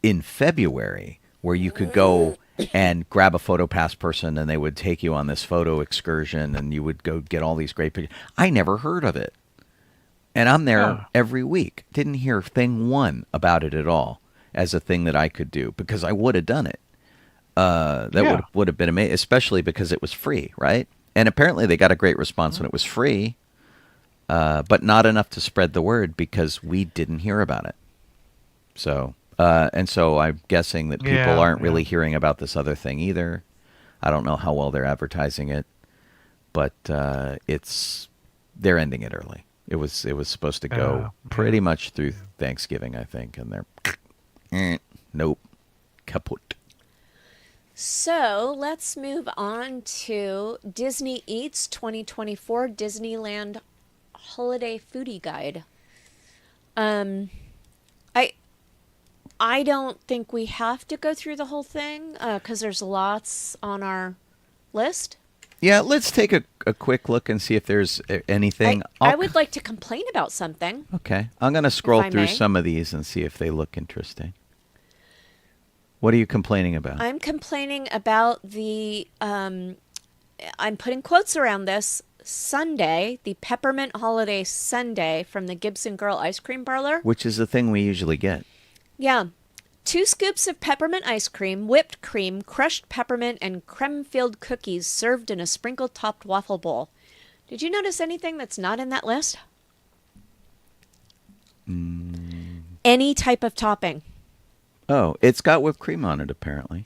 in February where you could go and grab a PhotoPass person, and they would take you on this photo excursion, and you would go get all these great pictures. I never heard of it. And I'm there every week. Didn't hear thing one about it at all as a thing that I could do, because I would have done it. That would have been amazing, especially because it was free, right? And apparently they got a great response when it was free, but not enough to spread the word because we didn't hear about it. So... and so I'm guessing that people aren't really hearing about this other thing either. I don't know how well they're advertising it, but they're ending it early. It was supposed to go pretty much through Thanksgiving, I think, and they're nope, kaput. So let's move on to Disney Eats 2024 Disneyland Holiday Foodie Guide. I don't think we have to go through the whole thing because there's lots on our list. Yeah, let's take a quick look and see if there's anything. I would like to complain about something. Okay. I'm going to scroll through some of these and see if they look interesting. What are you complaining about? I'm complaining about the, I'm putting quotes around this, sundae, the Peppermint Holiday Sundae from the Gibson Girl Ice Cream Parlor. Which is the thing we usually get. Yeah. 2 scoops of peppermint ice cream, whipped cream, crushed peppermint, and creme-filled cookies served in a sprinkle-topped waffle bowl. Did you notice anything that's not in that list? Any type of topping. Oh, it's got whipped cream on it, apparently.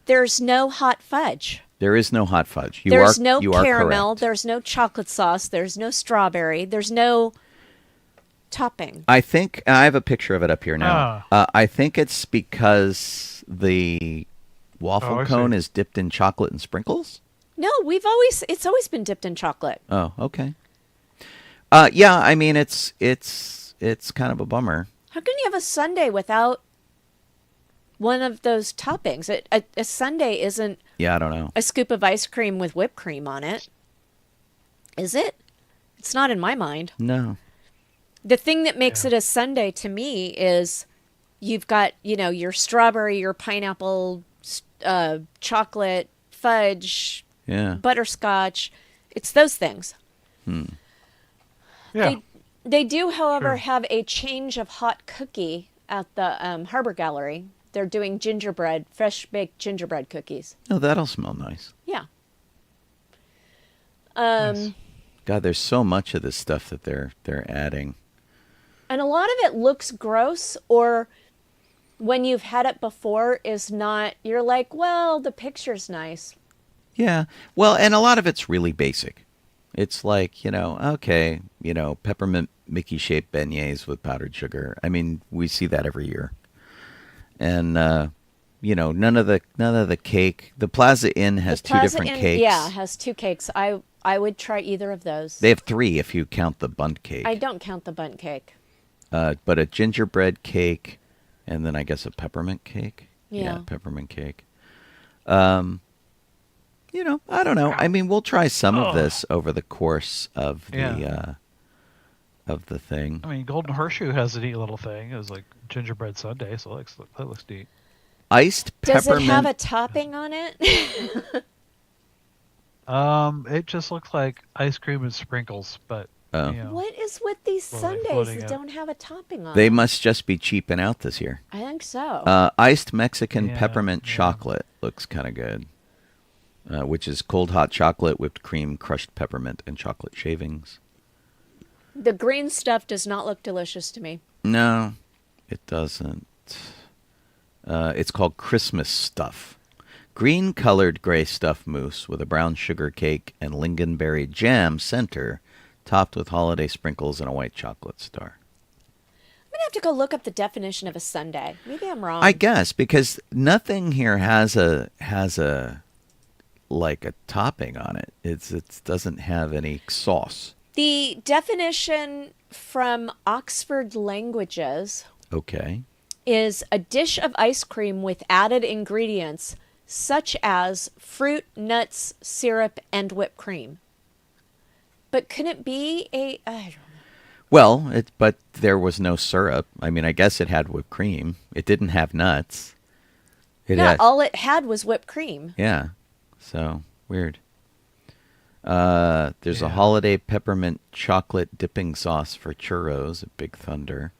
There's no hot fudge. There is no hot fudge. There's no you are caramel. correct. There's no chocolate sauce. There's no strawberry. There's no topping. I think I have a picture of it up here now. Ah. I think it's because the waffle I cone see. is dipped in chocolate and sprinkles. No, it's always been dipped in chocolate. Oh, okay. Yeah, I mean it's kind of a bummer. How can you have a sundae without one of those toppings? A sundae isn't Yeah, I don't know. a scoop of ice cream with whipped cream on it. Is it? It's not in my mind. No. The thing that makes Yeah. it a sundae to me is you've got, your strawberry, your pineapple, chocolate, fudge, Yeah. butterscotch. It's those things. Yeah. They do, however, Sure. have a change of hot cookie at the Harbor Gallery. They're doing gingerbread, fresh baked gingerbread cookies. Oh, that'll smell nice. Yeah. Nice. God, there's so much of this stuff that they're adding. And a lot of it looks gross, or when you've had it before is not, you're like, well, the picture's nice. Yeah. Well, and a lot of it's really basic. It's like, okay, peppermint Mickey shaped beignets with powdered sugar. I mean, we see that every year. And none of the cake. The Plaza Inn has The two Plaza different Inn, cakes. Yeah, has two cakes. I would try either of those. They have three if you count the bundt cake. I don't count the bundt cake. But a gingerbread cake, and then I guess a peppermint cake. Yeah. Peppermint cake. I don't know. I mean, we'll try some of this over the course of the thing. I mean, Golden Horseshoe has a neat little thing. It was like gingerbread sundae, so that looks neat. Iced Does peppermint. it have a topping on it? It just looks like ice cream and sprinkles, but Oh. What is with these Floating sundaes that out. don't have a topping on They them? must just be cheaping out this year. I think so. Iced Mexican Yeah, peppermint yeah. chocolate looks kind of good, which is cold hot chocolate, whipped cream, crushed peppermint, and chocolate shavings. The green stuff does not look delicious to me. No, it doesn't. It's called Christmas stuff. Green colored gray stuffed mousse with a brown sugar cake and lingonberry jam center, topped with holiday sprinkles and a white chocolate star. I'm gonna have to go look up the definition of a sundae. Maybe I'm wrong. I guess because nothing here has a like a topping on it. It doesn't have any sauce. The definition from Oxford Languages Okay. is a dish of ice cream with added ingredients such as fruit, nuts, syrup, and whipped cream. But can it be I don't know. Well, but there was no syrup. I mean, I guess it had whipped cream. It didn't have nuts. All it had was whipped cream. Yeah. So weird. There's a Yeah. holiday peppermint chocolate dipping sauce for churros at Big Thunder.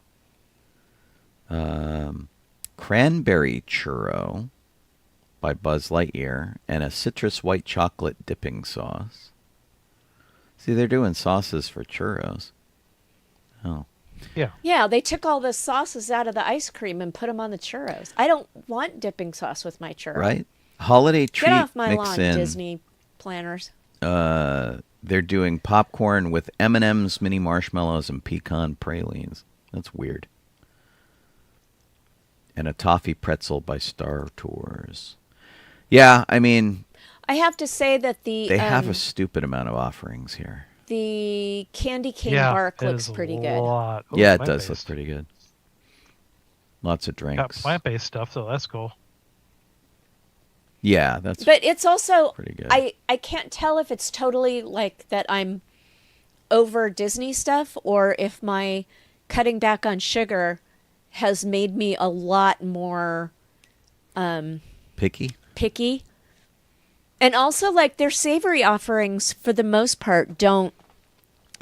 Cranberry churro by Buzz Lightyear, and a citrus white chocolate dipping sauce. See, they're doing sauces for churros. Oh. yeah. Yeah, they took all the sauces out of the ice cream and put them on the churros. I don't want dipping sauce with my churro. Right? Holiday treat Get off my mix lawn, in. Disney planners. They're doing popcorn with M&M's, mini marshmallows, and pecan pralines. That's weird. And a toffee pretzel by Star Tours. Yeah, I mean, I have to say that the they have a stupid amount of offerings here. the candy cane Yeah, bark it looks is a pretty good. lot. Ooh, Yeah, it does plant-based. look pretty good. Lots of Got drinks. plant-based stuff, so that's cool. Yeah, that's But it's also pretty good. I can't tell if it's totally like that I'm over Disney stuff or if my cutting back on sugar has made me a lot more picky. picky. And also like their savory offerings for the most part don't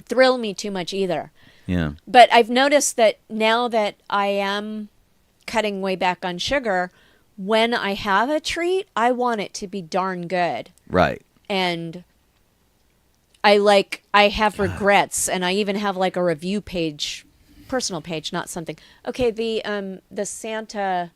thrill me too much either. Yeah. But I've noticed that now that I am cutting way back on sugar, when I have a treat, I want it to be darn good. Right. And I have regrets, and I even have like a review page, personal page, not something. Okay, the Santa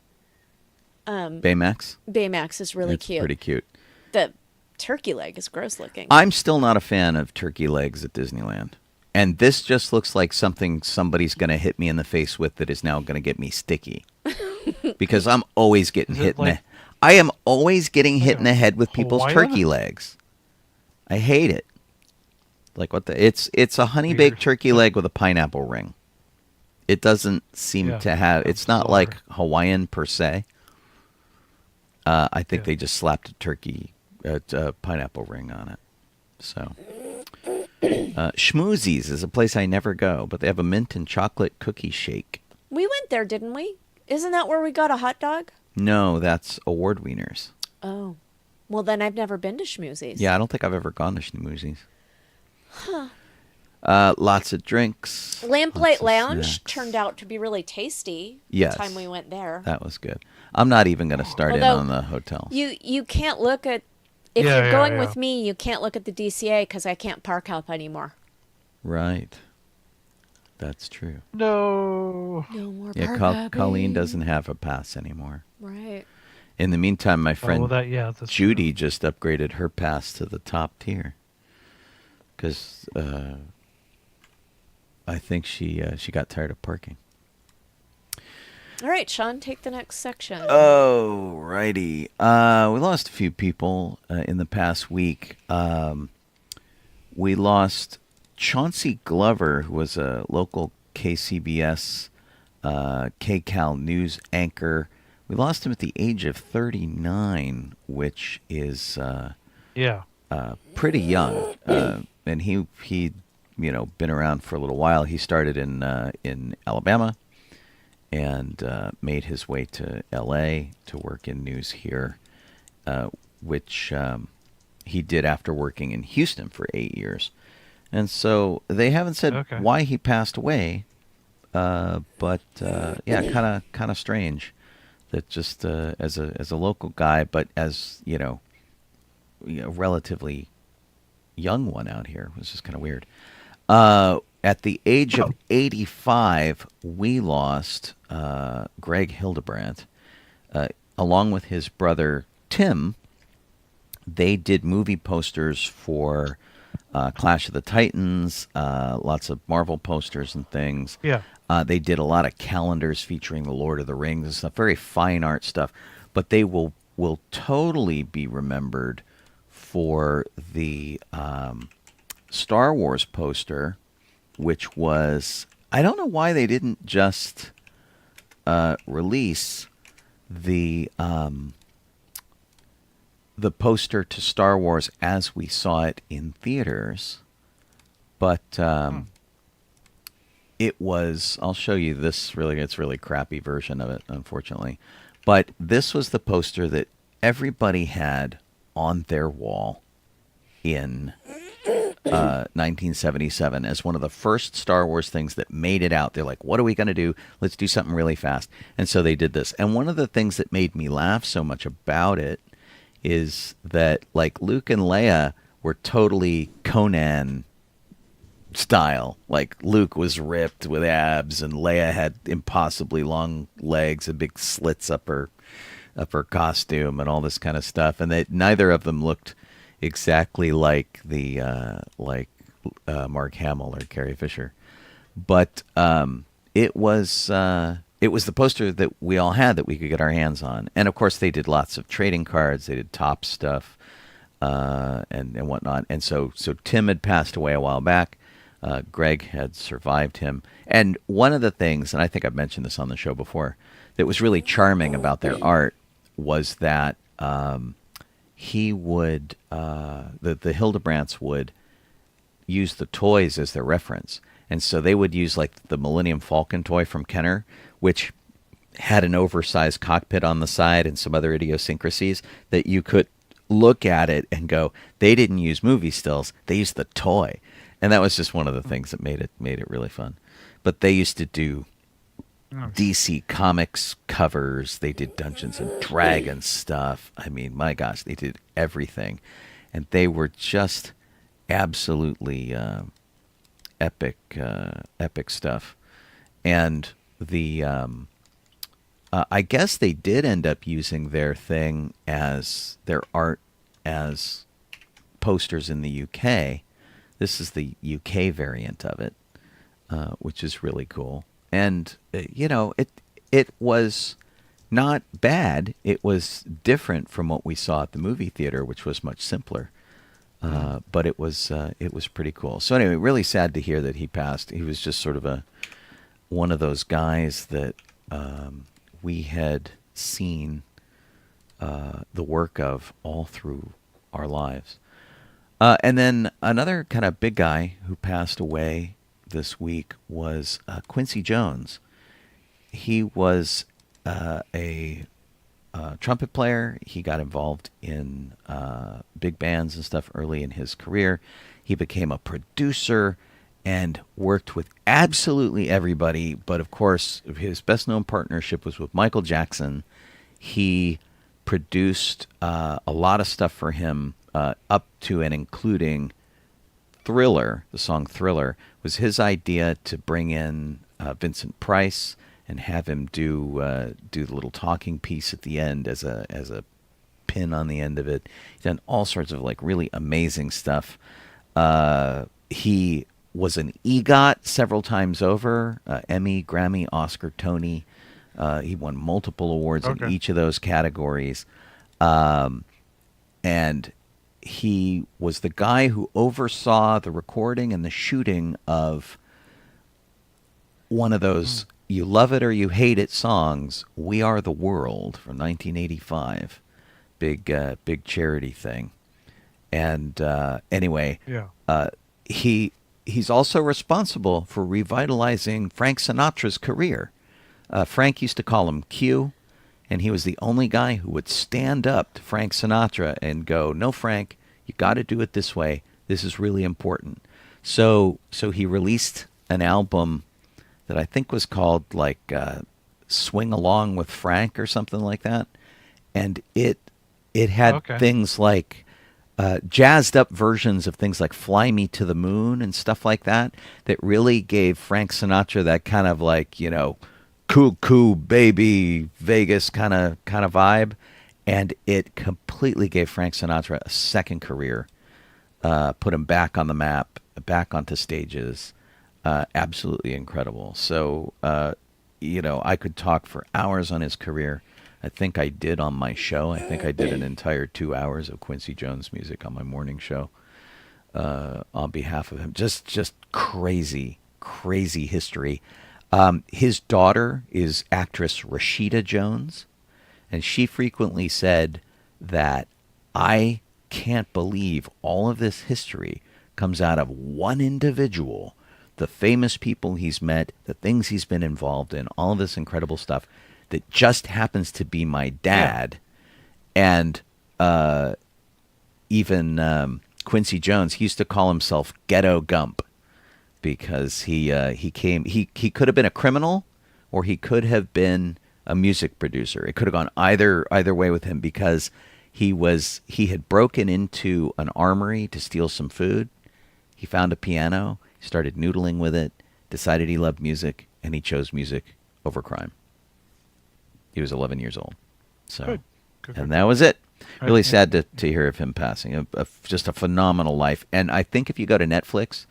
Baymax. Baymax is really It's cute. pretty cute. The turkey leg is gross looking. I'm still not a fan of turkey legs at Disneyland. And this just looks like something somebody's going to hit me in the face with that is now going to get me sticky. Because I'm always getting Is it hit in like- the I am always getting hit in the head with people's Hawaiian? turkey legs. I hate it. Like what the it's a honey baked Weird. turkey leg with a pineapple ring. It doesn't seem Yeah, to have it's not bizarre. like Hawaiian per se. I think Yeah. they just slapped a pineapple ring on it. So Schmoozies is a place I never go, but they have a mint and chocolate cookie shake. We went there, didn't we? Isn't that where we got a hot dog? No, that's Award Wieners. Oh. Well, then I've never been to Schmoozies. Yeah, I don't think I've ever gone to Schmoozies. Lots of drinks. Lamplight lots of Lounge snacks. turned out to be really tasty Yes. the time we went there. That was good. I'm not even going to start in Although, on the hotel. You can't look at... If Yeah, you're yeah, going yeah. with me, you can't look at the DCA because I can't park up anymore. Right. That's true. No. No more Yeah, park hopping. Colleen doesn't have a pass anymore. Right. In the meantime, my friend That's Judy just upgraded her pass to the top tier because I think she got tired of parking. All right, Sean, take the next section. Oh, righty. We lost a few people in the past week. We lost Chauncey Glover, who was a local KCBS KCAL news anchor. We lost him at the age of 39, which is Yeah. pretty young. And he been around for a little while. He started in Alabama and made his way to L.A. to work in news here, which he did after working in Houston for 8 years. And so they haven't said why he passed away, but yeah, kind of strange that just as a local guy, but as a relatively young one out here was just kind of weird. At the age of 85, we lost Greg Hildebrandt, along with his brother Tim. They did movie posters for Clash of the Titans, lots of Marvel posters and things. Yeah. They did a lot of calendars featuring the Lord of the Rings and stuff, very fine art stuff. But they will totally be remembered for the Star Wars poster, which was, I don't know why they didn't just release the poster to Star Wars as we saw it in theaters, but it was, I'll show you this it's really crappy version of it, unfortunately. But this was the poster that everybody had on their wall in 1977 as one of the first Star Wars things that made it out. They're like, what are we going to do? Let's do something really fast. And so they did this. And one of the things that made me laugh so much about it is that, like, Luke and Leia were totally Conan style. Like, Luke was ripped with abs and Leia had impossibly long legs and big slits up her costume and all this kind of stuff. And that neither of them looked exactly like the Mark Hamill or Carrie Fisher, but it was the poster that we all had that we could get our hands on. And of course, they did lots of trading cards. They did top stuff and whatnot. And so Tim had passed away a while back. Greg had survived him. And one of the things, and I think I've mentioned this on the show before, that was really charming about their art was that he would, the Hildebrandts would use the toys as their reference. And so they would use like the Millennium Falcon toy from Kenner, which had an oversized cockpit on the side and some other idiosyncrasies that you could look at it and go, they didn't use movie stills, they used the toy. And that was just one of the things that made it really fun. But they used to do DC Comics covers. They did Dungeons and Dragons stuff. I mean, my gosh, they did everything. And they were just absolutely epic stuff. And the I guess they did end up using their thing as their art as posters in the UK. This is the UK variant of it, which is really cool. And it was not bad. It was different from what we saw at the movie theater, which was much simpler. But it was pretty cool. So anyway, really sad to hear that he passed. He was just sort of one of those guys that we had seen the work of all through our lives. And then another kind of big guy who passed away this week was Quincy Jones. He was a trumpet player. He got involved in big bands and stuff early in his career. He became a producer and worked with absolutely everybody. But of course, his best known partnership was with Michael Jackson. He produced a lot of stuff for him up to and including Thriller. The song Thriller was his idea to bring in Vincent Price and have him do the little talking piece at the end as a pin on the end of it. He's done all sorts of like really amazing stuff. He was an EGOT several times over, Emmy, Grammy, Oscar, Tony. He won multiple awards in each of those categories. And he was the guy who oversaw the recording and the shooting of one of those You Love It or You Hate It songs, We Are the World, from 1985. Big charity thing. And anyway, he's also responsible for revitalizing Frank Sinatra's career. Frank used to call him Q, and he was the only guy who would stand up to Frank Sinatra and go, "No, Frank, you got to do it this way. This is really important." So he released an album that I think was called like "Swing Along with Frank" or something like that, and it had things like jazzed up versions of things like "Fly Me to the Moon" and stuff like that really gave Frank Sinatra that kind of like, cool baby Vegas kind of vibe, and it completely gave Frank Sinatra a second career, put him back on the map, back onto stages. Absolutely incredible. So I could talk for hours on his career. I think I did on my show. I think I did an entire 2 hours of Quincy Jones music on my morning show on behalf of him. Just crazy history. His daughter is actress Rashida Jones, and she frequently said that I can't believe all of this history comes out of one individual, the famous people he's met, the things he's been involved in, all of this incredible stuff that just happens to be my dad. Yeah. And even Quincy Jones, he used to call himself Ghetto Gump, because he could have been a criminal, or he could have been a music producer. It could have gone either way with him, because he had broken into an armory to steal some food. He found a piano, started noodling with it, decided he loved music, and he chose music over crime. He was 11 years old. So, and that was it. Really sad to hear of him passing. Just a phenomenal life. And I think if you go to Netflix,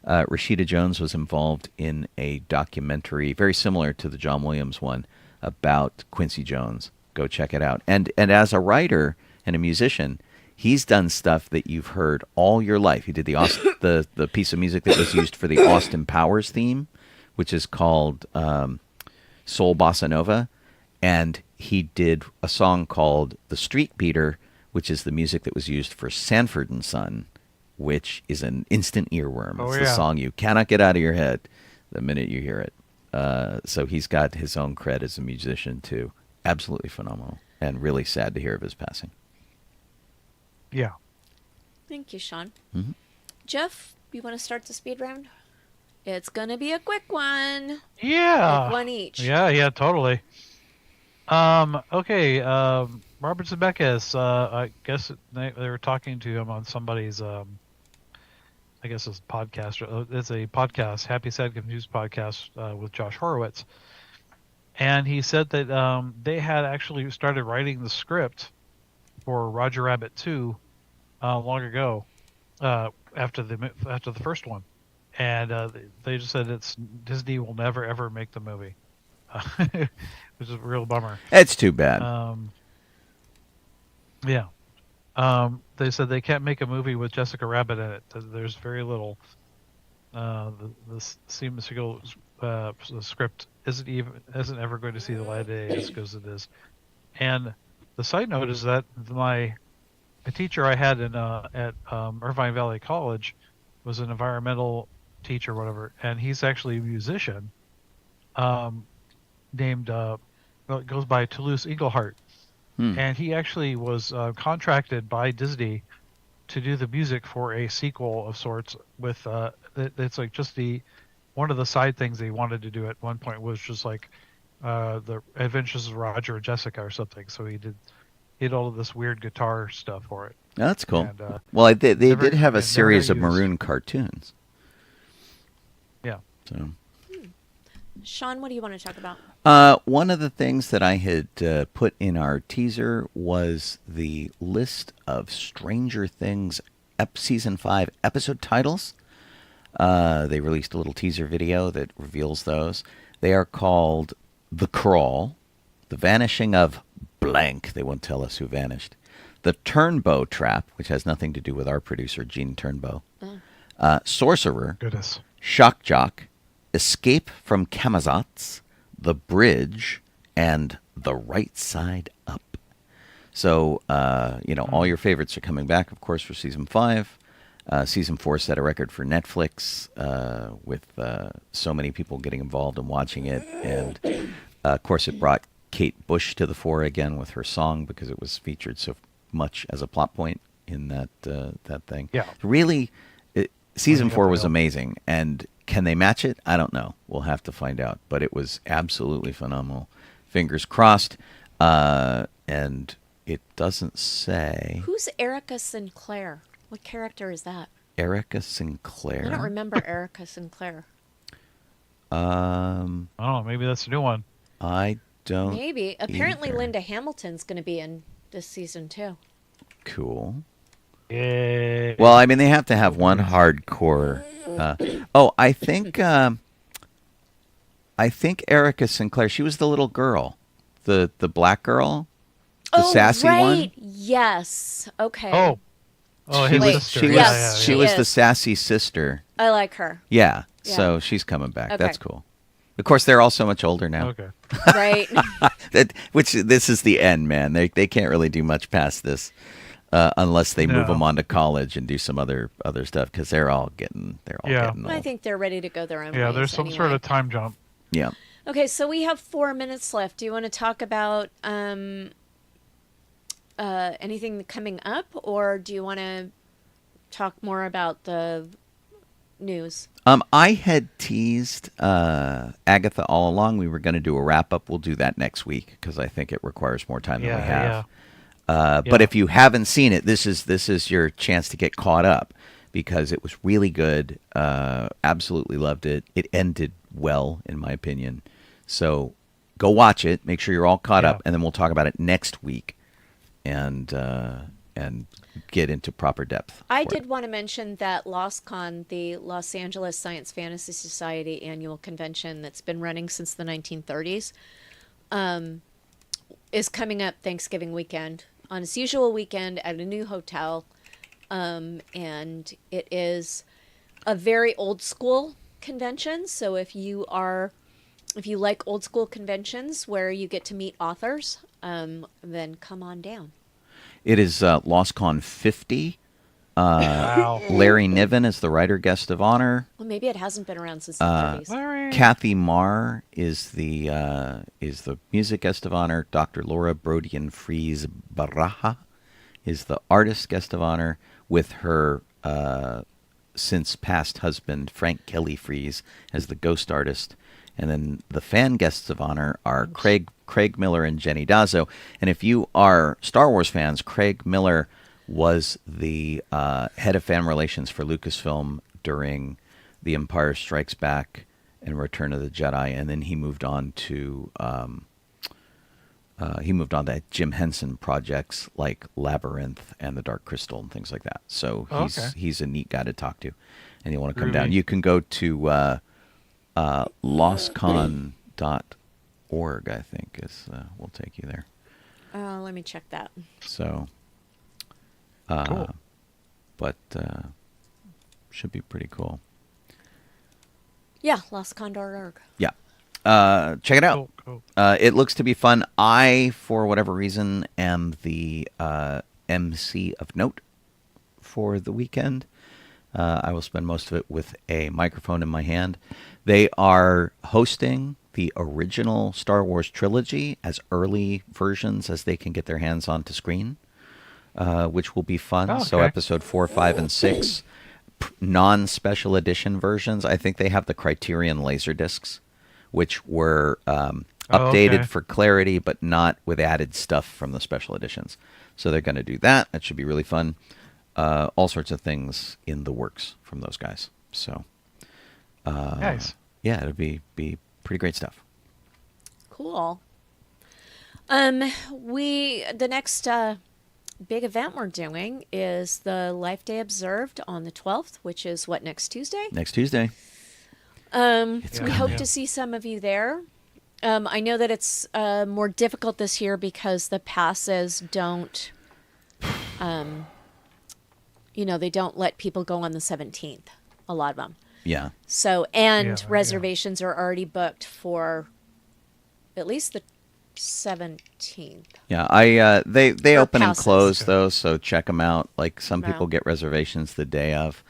Rashida Jones was involved in a documentary very similar to the John Williams one about Quincy Jones. Go check it out. And as a writer and a musician, he's done stuff that you've heard all your life. He did the piece of music that was used for the Austin Powers theme, which is called Soul Bossa Nova. And he did a song called The Street Beater, which is the music that was used for Sanford and Son, which is an instant earworm. It's the song you cannot get out of your head the minute you hear it. So he's got his own cred as a musician, too. Absolutely phenomenal. And really sad to hear of his passing. Yeah. Thank you, Sean. Mm-hmm. Jeff, you want to start the speed round? It's going to be a quick one. Yeah. Like one each. Yeah, totally. Okay. Robert Zemeckis, I guess they were talking to him on somebody's, I guess it's podcast. It's a podcast, Happy, Sad, Confused podcast with Josh Horowitz. And he said that they had actually started writing the script for Roger Rabbit 2 long ago, after the first one, and they just said it's Disney will never ever make the movie, which is a real bummer. It's too bad. Yeah. They said they can't make a movie with Jessica Rabbit in it. There's very little. The sequel the script isn't ever going to see the light of day as good as it is. And the side note is that a teacher I had at Irvine Valley College was an environmental teacher, or whatever, and he's actually a musician, named it goes by Toulouse Eaglehart, and he actually was contracted by Disney to do the music for a sequel of sorts. With it's like just one of the side things they wanted to do at one point was just like the Adventures of Roger and Jessica or something. So he did all of this weird guitar stuff for it. That's cool. And, well, they did have a never series of used. maroon cartoons. Yeah. So. Sean, what do you want to talk about? One of the things that I had put in our teaser was the list of Stranger Things Season 5 episode titles. They released a little teaser video that reveals those. They are called The Crawl, The Vanishing of Blank. They won't tell us who vanished. The Turnbow Trap, which has nothing to do with our producer, Gene Turnbow. Sorcerer. Goodness. Shock Jock. Escape from Camazotz, The Bridge, and The Right Side Up. So, all your favorites are coming back, of course, for Season 5. Season 4 set a record for Netflix with so many people getting involved and watching it. And, of course, it brought Kate Bush to the fore again with her song because it was featured so much as a plot point in that thing. Yeah. Really, Season 4 was amazing. And can they match it? I don't know. We'll have to find out. But it was absolutely phenomenal. Fingers crossed. And it doesn't say. Who's Erica Sinclair? What character is that? Erica Sinclair? I don't remember Erica Sinclair. I don't know. Maybe that's a new one. I don't. Maybe. Apparently, either. Linda Hamilton's going to be in this season too. Cool. Yeah. Well, I mean, they have to have one hardcore. I think Erica Sinclair. She was the little girl, the black girl, the sassy one. Yes. Okay. Oh, She his was. sister. She was. Yes, She she was the is. sassy sister. I like her. Yeah. Yeah. So she's coming back. Okay. That's cool. Of course, they're all so much older now. Okay. Right. This is the end, man. They can't really do much past this unless they move No. them on to college and do some other stuff because they're all getting old. I think they're ready to go their own Yeah, ways there's some anyway. sort of time jump. Yeah. Okay, so we have 4 minutes left. Do you want to talk about anything coming up, or do you want to talk more about the news? I had teased Agatha All Along. We were going to do a wrap up. We'll do that next week because I think it requires more time than we have. But if you haven't seen it, this is your chance to get caught up because it was really good. Absolutely loved it. It ended well, in my opinion. So go watch it. Make sure you're all caught up, and then we'll talk about it next week, and get into proper depth. I did want to mention that LosCon, the Los Angeles Science Fantasy Society annual convention that's been running since the 1930s, is coming up Thanksgiving weekend on its usual weekend at a new hotel. And it is a very old school convention. So if you like old school conventions where you get to meet authors, then come on down. It is LostCon 50. Wow. Larry Niven is the writer guest of honor. Well, maybe it hasn't been around since the 30s. Larry. Kathy Marr is the music guest of honor. Dr. Laura Brodian Fries Baraja is the artist guest of honor with her since passed husband Frank Kelly Fries as the ghost artist. And then the fan guests of honor are Craig Miller and Jenny Dazzo. And if you are Star Wars fans, Craig Miller was the head of fan relations for Lucasfilm during The Empire Strikes Back and Return of the Jedi, and then he moved on to Jim Henson projects like Labyrinth and The Dark Crystal and things like that. So Oh, okay. he's a neat guy to talk to, and you want to come Groovy. down. You can go to lostcon.org, I think is will take you there. Let me check that. So, Cool. but should be pretty cool. Yeah, lostcon.org. Yeah. Check it out. Cool. It looks to be fun. I, for whatever reason, am the MC of note for the weekend. I will spend most of it with a microphone in my hand. They are hosting the original Star Wars trilogy as early versions as they can get their hands onto screen, which will be fun. Oh, So okay. episode 4, 5, and 6, non-special edition versions. I think they have the Criterion Laserdiscs, which were updated okay. for clarity, but not with added stuff from the special editions. So they're going to do that. That should be really fun. All sorts of things in the works from those guys. So, Nice. yeah, it'll be pretty great stuff. Cool. The next big event we're doing is the Life Day Observed on the 12th, which is what, next Tuesday? Next Tuesday. We Yeah. hope Yeah. to see some of you there. I know that it's more difficult this year because the passes don't, they don't let people go on the 17th, a lot of them. Yeah. So, Yeah, and yeah. reservations are already booked for at least the 17th. Yeah, they Or open and passes. close those, so check them out. Like some No. people get reservations the day of.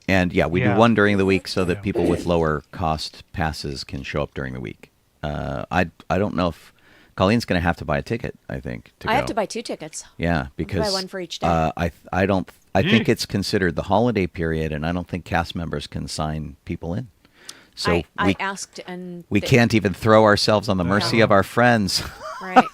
And yeah, we do Yeah. one during the week so that Yeah. people with lower cost passes can show up during the week. I don't know if Colleen's going to have to buy a ticket, I think, to go. I have to buy 2 tickets. Yeah, because one for each day. I think Yeesh. it's considered the holiday period, and I don't think cast members can sign people in. So I asked, and we they- can't even throw ourselves on the mercy of our friends. Right.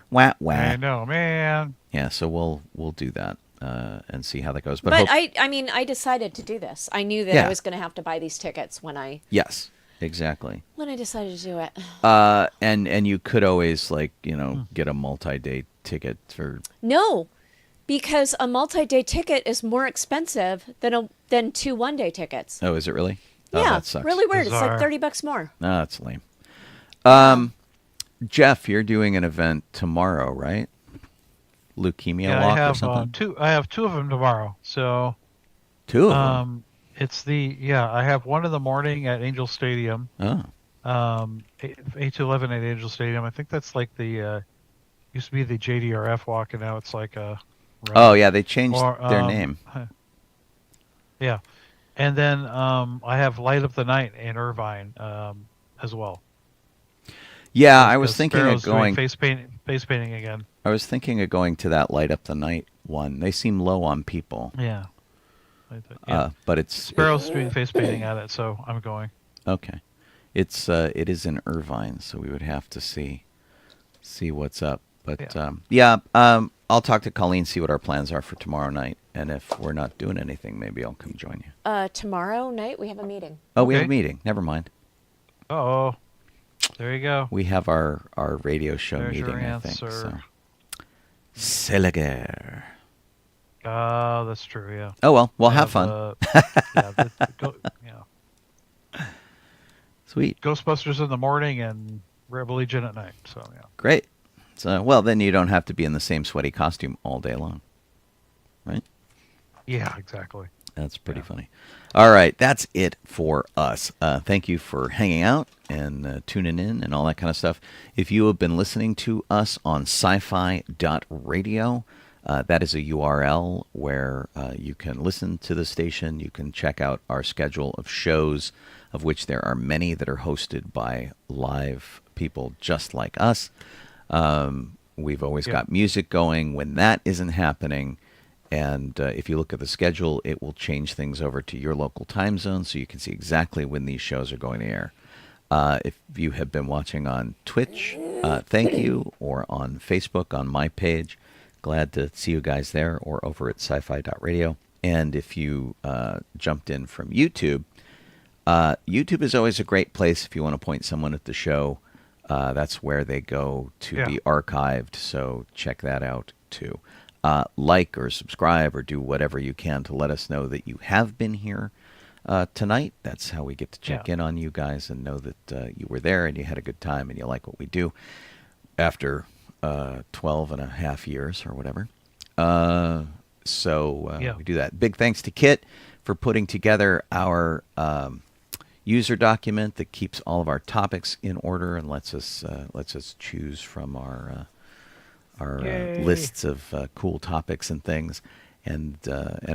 Wah wah. I know, man. Yeah, so we'll do that and see how that goes. But hope- I decided to do this. I knew that Yeah. I was going to have to buy these tickets when I yes, exactly. decided to do it. And you could always get a multi-day ticket for. No, because a multi-day ticket is more expensive than 2 one-day tickets. Oh, is it really? Oh, Yeah, that sucks. really weird. It's Bizarre. like $30 more. No, that's lame. Jeff, you're doing an event tomorrow, right? Leukemia Yeah, walk I or have something. two. I have 2 of them tomorrow. So, 2 of them. it's I have one in the morning at Angel Stadium. Oh, 8 to 11 at Angel Stadium. I think that's like the used to be the JDRF walk, and now it's like a. run. oh yeah, they changed Or, their name. Yeah, and then I have Light Up the Night in Irvine as well. Yeah, I was Because thinking Sparrow's of going. doing face painting again. I was thinking of going to that Light Up the Night one. They seem low on people. Yeah. But it's Sparrow's doing face painting at it, so I'm going. okay. It is in Irvine, so we would have to see what's up. But I'll talk to Colleen, see what our plans are for tomorrow night, and if we're not doing anything, maybe I'll come join you. Tomorrow night we have a meeting. Oh, we have a Okay. meeting. Never mind. Oh, there you go. We have our radio show There's your meeting, I think. So. answer. Seliger. That's true. Yeah. Oh well, we'll I have fun. Sweet. Ghostbusters in the morning and Rebel Legion at night. So yeah. Great. So well, then you don't have to be in the same sweaty costume all day long, right? Yeah, exactly. That's pretty Yeah. funny. All right, that's it for us. Thank you for hanging out and tuning in and all that kind of stuff. If you have been listening to us on sci-fi.radio, that is a URL where you can listen to the station. You can check out our schedule of shows, of which there are many that are hosted by live people just like us. We've always Yeah. got music going when that isn't happening. And if you look at the schedule, it will change things over to your local time zone so you can see exactly when these shows are going to air. If you have been watching on Twitch, thank you, or on Facebook on my page, glad to see you guys there, or over at sci-fi.radio. And if you jumped in from YouTube, YouTube is always a great place if you want to point someone at the show. That's where they go to be archived, so check that out too. Like or subscribe or do whatever you can to let us know that you have been here tonight. That's how we get to check in on you guys and know that you were there and you had a good time and you like what we do after 12 and a half years or whatever. We do that. Big thanks to Kit for putting together our user document that keeps all of our topics in order and lets us choose from our lists of cool topics and things, and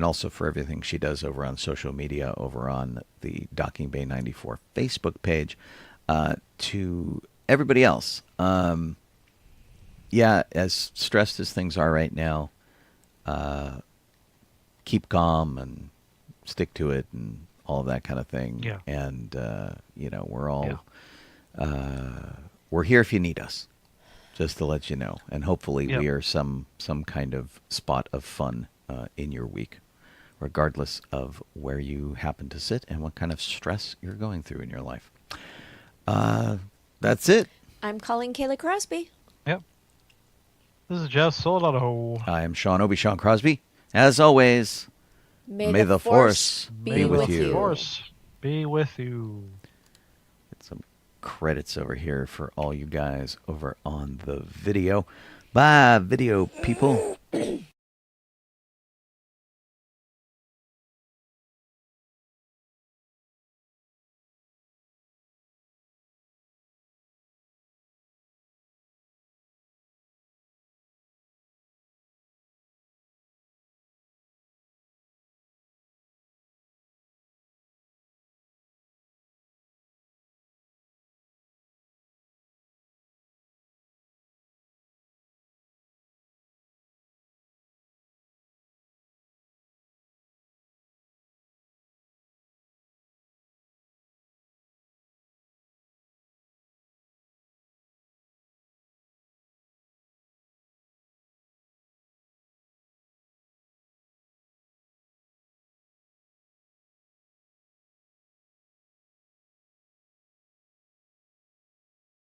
also for everything she does over on social media, over on the Docking Bay 94 Facebook page. To everybody else, as stressed as things are right now, keep calm and stick to it and all of that kind of thing. Yeah. And, we're all, we're here if you need us, just to let you know. And hopefully we are some kind of spot of fun in your week, regardless of where you happen to sit and what kind of stress you're going through in your life. That's it. I'm calling Kayla Crosby. Yep. This is Jeff Soldado. I am Sean Obi-Shawn Crosby. As always, may the force be with you. Force be with you. Get some credits over here for all you guys over on the video. Bye, video people.